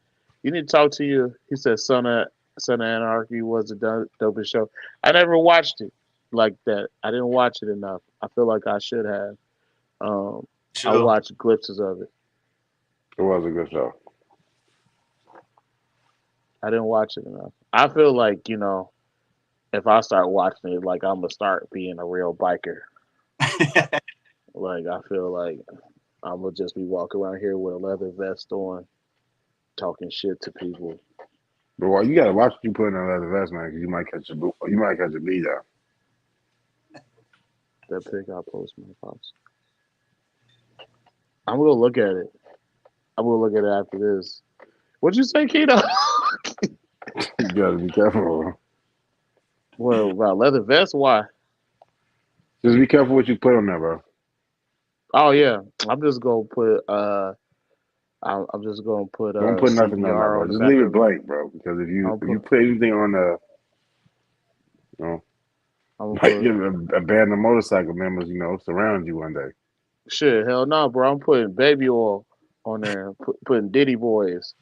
You need to talk to you. He said, Son of Anarchy was the dopest show. I never watched it like that. I didn't watch it enough. I feel like I should have. I Sure. watched glimpses of it. It was a good show. I didn't watch it enough. I feel like if I start watching it, like I'm gonna start being a real biker. Like I feel like I'm gonna just be walking around here with a leather vest on, talking shit to people. But well, you gotta watch what you put in that leather vest, man, because you might catch a beat out. That pic I post my pops. I'm gonna look at it. I'm gonna look at it after this. What'd you say, Keto? You gotta be careful. Well, about leather vest? Why? Just be careful what you put on there, bro. Oh yeah, I'm just gonna put I'm just gonna put Don't put nothing on there, CBR bro. on the Just back leave it of it. blank, bro. Because if I'll you put anything on there, You know, I'm gonna might put get a band of motorcycle members, you know, surround you one day. shit. Hell no, bro. I'm putting baby oil on there. Putting Diddy boys.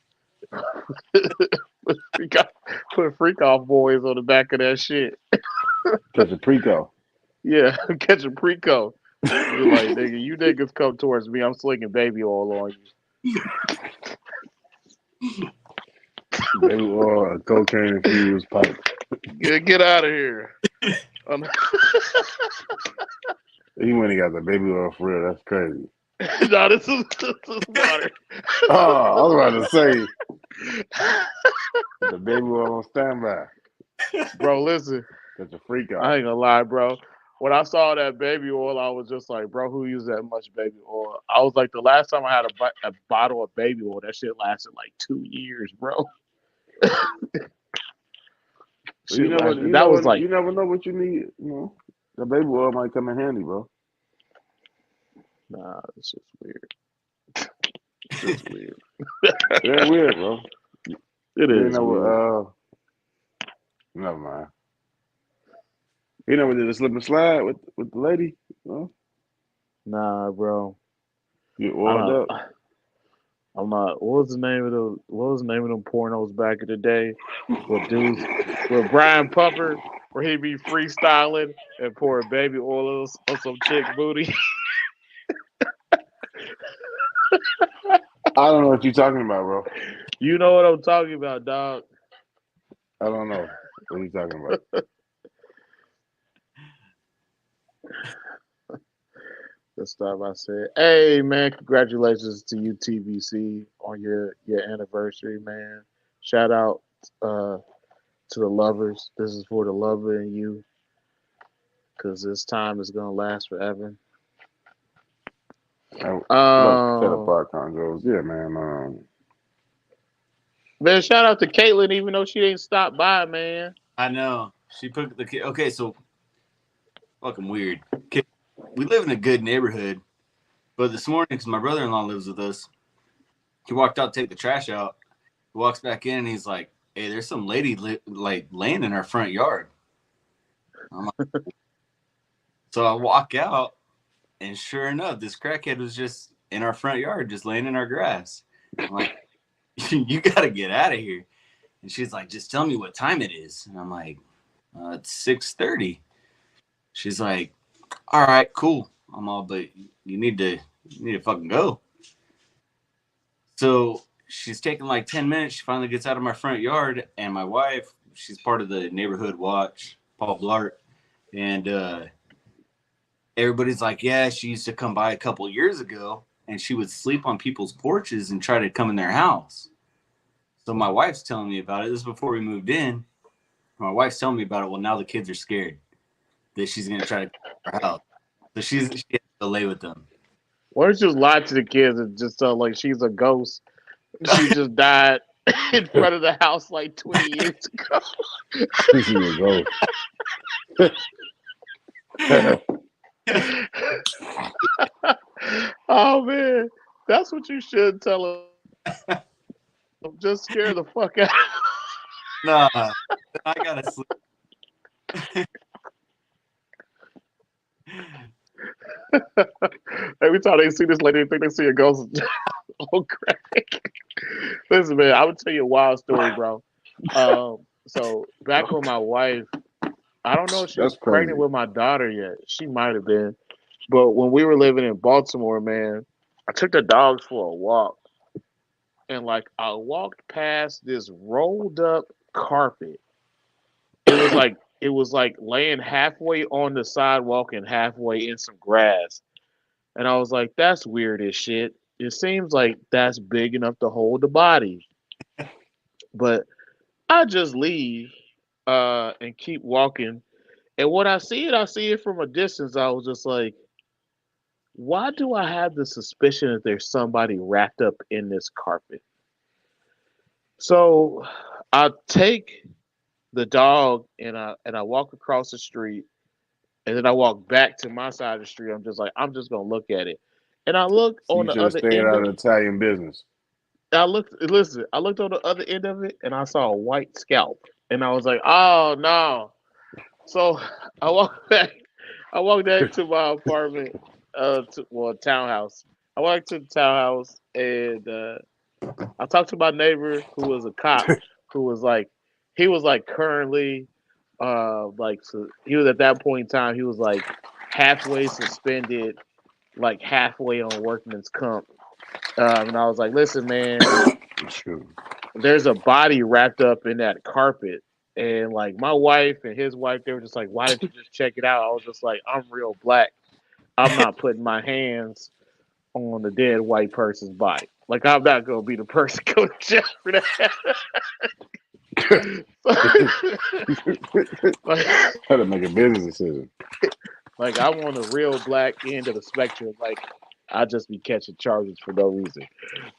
freak off, put freak off boys on the back of that shit. Catch a Preco. Yeah, catch a preco. Be like, nigga, you niggas come towards me. I'm slinging baby oil on you. Baby oil, a cocaine infused pipe. Get out of here. He went and got the baby oil for real. That's crazy. No, this is water. Oh, I was about to say the baby oil on standby. Bro, listen. That's a freak out. I ain't gonna lie, bro. When I saw that baby oil, I was just like, bro, who uses that much baby oil? I was like, the last time I had a bottle of baby oil, that shit lasted like 2 years, bro. You never, lasted. That was like, you never know what you need. You know, the baby oil might come in handy, bro. nah, it's just weird. It's just weird. Yeah, weird, bro. It You is know, weird. never mind. You never did a slip and slide with the lady, no? Nah, bro. You I oiled don't. up. I'm not. What was the name of them pornos back in the day? With dudes, with Brian Pupper, where he'd be freestyling and pouring baby oil on some chick booty. I don't know what you're talking about, bro. You know what I'm talking about, dog. I don't know what you're talking about. This time I said, "Hey man, congratulations to you TBC on your anniversary, man. Shout out to the lovers. This is for the lover and you, because this time is gonna last forever." About to set apart Chondros. Yeah, man. Man, shout out to Caitlin, even though she didn't stop by, man. I know. She put the kid. Okay, so fucking weird. We live in a good neighborhood, but this morning, because my brother-in-law lives with us, he walked out to take the trash out. He walks back in and he's like, "Hey, there's some lady like laying in our front yard." I'm like, so I walk out, and sure enough, this crackhead was just in our front yard, just laying in our grass. I'm like, "You got to get out of here." And she's like, "Just tell me what time it is." And I'm like, "It's 6:30." She's like, "All right, cool." I'm all, "But you need to fucking go." So she's taking like 10 minutes. She finally gets out of my front yard, and my wife, she's part of the neighborhood watch, Paul Blart, and everybody's like, "Yeah, she used to come by a couple years ago, and she would sleep on people's porches and try to come in their house." So my wife's telling me about it. This is before we moved in. My wife's telling me about it. Well, now the kids are scared that she's gonna try to come to our house, so she has to lay with them. Why don't you just lie to the kids and just tell like she's a ghost? She just died in front of the house like 20 years ago. This is a ghost. Oh man, that's what you should tell them. Just scare the fuck out. Nah, I gotta sleep. Every time they see this lady, they think they see a ghost. Oh crack! Listen, man, I would tell you a wild story, bro. So back when my wife, I don't know if she That's was crazy. pregnant with my daughter yet. She might have been, but when we were living in Baltimore, man, I took the dogs for a walk, and like I walked past this rolled up carpet. It was like laying halfway on the sidewalk and halfway in some grass. And I was like, that's weird as shit. It seems like that's big enough to hold the body. But I just leave and keep walking. And when I see it from a distance. I was just like, why do I have the suspicion that there's somebody wrapped up in this carpet? So I take the dog and I walk across the street, and then I walk back to my side of the street. I'm just gonna look at it. And I look So on you the should have other stayed end out of of Italian business. I looked on the other end of it and I saw a white scalp. And I was like, oh no. So I walked back. I walked back to my apartment, townhouse. I walked to the townhouse and I talked to my neighbor who was a cop, who was like, he was like currently, so he was at that point in time, he was like halfway suspended, like halfway on workman's comp. And I was like, listen, man, True. there's a body wrapped up in that carpet. And like my wife and his wife, they were just like, why didn't you just check it out? I was just like, I'm real black. I'm not putting my hands on the dead white person's body. Like I'm not gonna be the person go to jail for that. like, Had to make a business decision. like I'm on the real black end of the spectrum. Like I just be catching charges for no reason.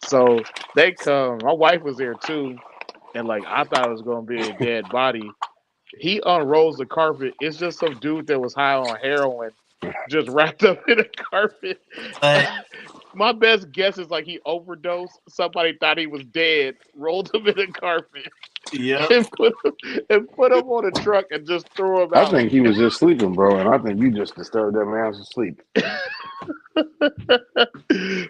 So they come. My wife was there too, and like I thought it was gonna be a dead body. He unrolls the carpet. It's just some dude that was high on heroin, just wrapped up in a carpet. But My best guess is like he overdosed. Somebody thought he was dead, rolled him in a carpet, yep. and put him on a truck and just threw him I out. think he was just sleeping, bro, and I think you just disturbed that man's sleep.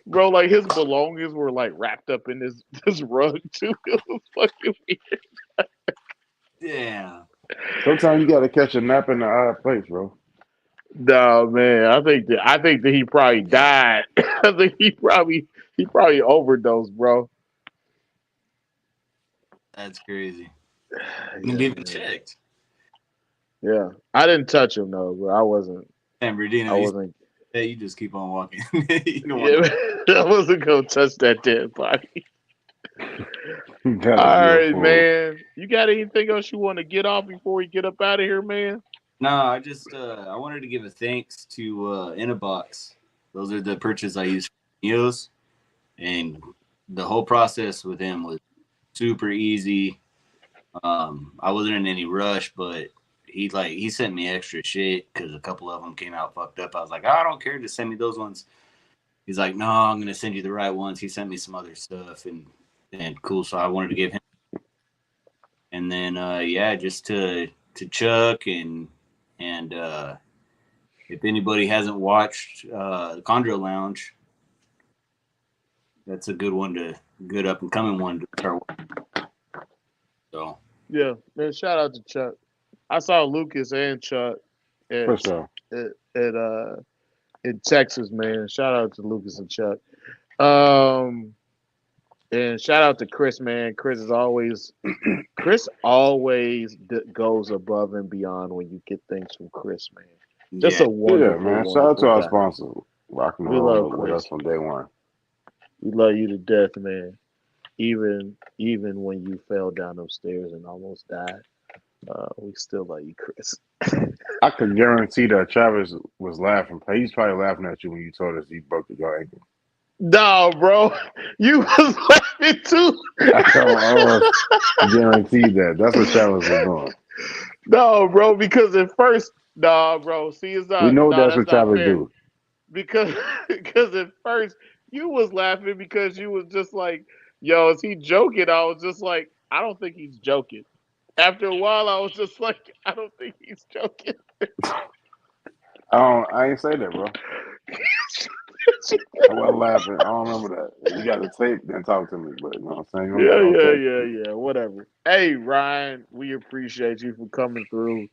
Bro, like his belongings were like wrapped up in this rug too. It was fucking weird. Yeah. Sometimes you gotta catch a nap in the odd place, bro. No man, I think that he probably died. I think he probably overdosed, bro. That's crazy. And Yeah, even man. checked. Yeah, I didn't touch him though, but I wasn't. And Berdino, I wasn't. you just keep on walking. You don't want Yeah, I wasn't gonna touch that dead body. You gotta All be a right, fool. man. You got anything else you want to get off before we get up out of here, man? No, I just I wanted to give a thanks to In a Box. Those are the purchases I use for meals, and the whole process with him was super easy. I wasn't in any rush, but he sent me extra shit because a couple of them came out fucked up. I was like, I don't care, just send me those ones. He's like, no, I'm gonna send you the right ones. He sent me some other stuff and cool. So I wanted to give him, and then yeah, just to Chuck and if anybody hasn't watched Chondro Lounge, that's a good one good up and coming one to start with. So Yeah, man. Shout out to Chuck. I saw Lucas and Chuck at For sure. at in Texas, man. Shout out to Lucas and Chuck. Um, and shout out to Chris, man. Chris always goes above and beyond when you get things from Chris, man. Just yeah, a Yeah, wonderful, man. Shout out to wonderful our guy. sponsor, rocking and We love rolling with Chris. us from day one. We love you to death, man. Even when you fell down those stairs and almost died, we still love you, Chris. I could guarantee that Travis was laughing. He's probably laughing at you when you told us he broke your ankle. No, bro, you was laughing too. I can almost guarantee that. That's what Travis was doing. No, bro, because at first, nah, bro. See, it's We not. know Nah, that's that's what not Travis fair. do. Because because at first you was laughing because you was just like, "Yo, is he joking?" I was just like, "I don't think he's joking." After a while, I was just like, "I don't think he's joking." I ain't say that, bro. I wasn't laughing. I don't remember that. If you got the tape, then talk to me. But you know what I'm saying? You don't got Yeah, no yeah, tape. yeah, yeah. Whatever. Hey, Ryan, we appreciate you for coming through.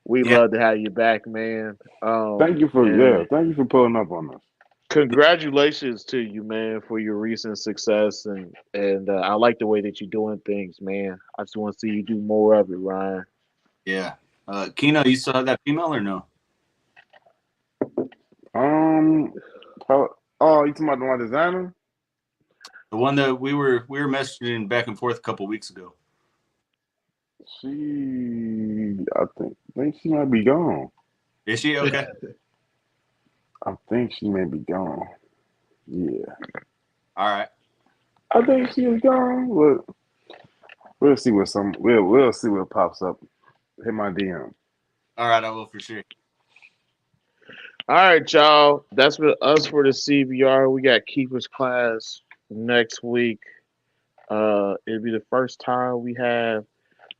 We yeah, love to have you back, man. And Thank you for pulling up on us. congratulations to you, man, for your recent success. And I like the way that you're doing things, man. I just want to see you do more of it, Ryan. yeah. Kino, you still have that female or no? Um, oh, you talking about the one designer? The one that we were messaging back and forth a couple weeks ago. I think she might be gone. Is she okay? I think she may be gone. Yeah, All right. I think she is gone. We'll see we'll see what pops up. Hit my DM. All right, I will for sure. All right, y'all. That's for us for the CBR. We got keepers class next week. It'll be the first time we have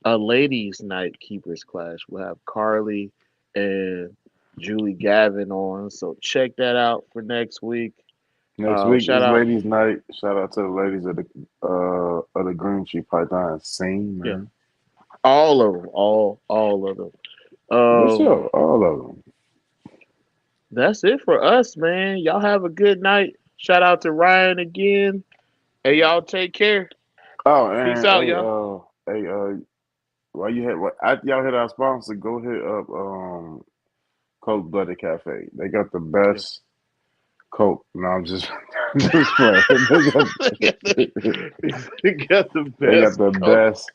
a ladies' night keepers clash. We'll have Carly and Julie Gavin on, so check that out for next week. Next week Shout is out, ladies' night. Shout out to the ladies of the Green Tree Python scene, yeah, man. all of them, all of them. For sure, all of them. That's it for us, man. Y'all have a good night. Shout out to Ryan again. Hey, y'all take care. Oh, Peace and out, y'all. while you after y'all hit our sponsor, go hit up Coke Blooded Cafe. They got the Yeah. best Coke. No, I'm just just playing. They got the They got best the best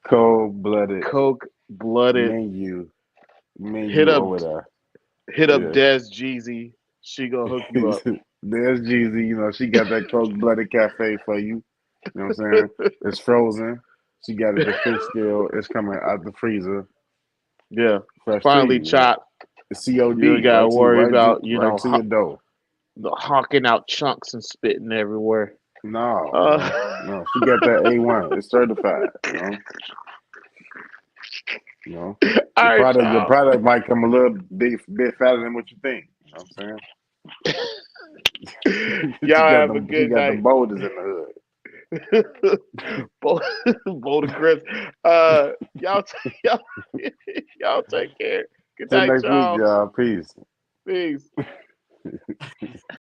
cold blooded Coke blooded. menu Hit up over there. Yeah. Des Jeezy. She gonna hook you up. There's Jeezy, she got that cold blooded cafe for you. You know what I'm saying? It's frozen. She got it the fish still. It's coming out the freezer. Yeah. Fresh to Finally you. chopped. It's You ain't COD. gotta Right to you, worry about, right to your door. hawking out chunks and spitting everywhere. No. She got that A1. It's certified. All Your right, y'all. product might come a little bit fatter than what you think. You know what I'm saying? Y'all have a She good got the night. boulders in the hood. Boulder Chris. Y'all, y'all, y'all take care. Good Till night, next week, y'all. y'all. Peace. Peace.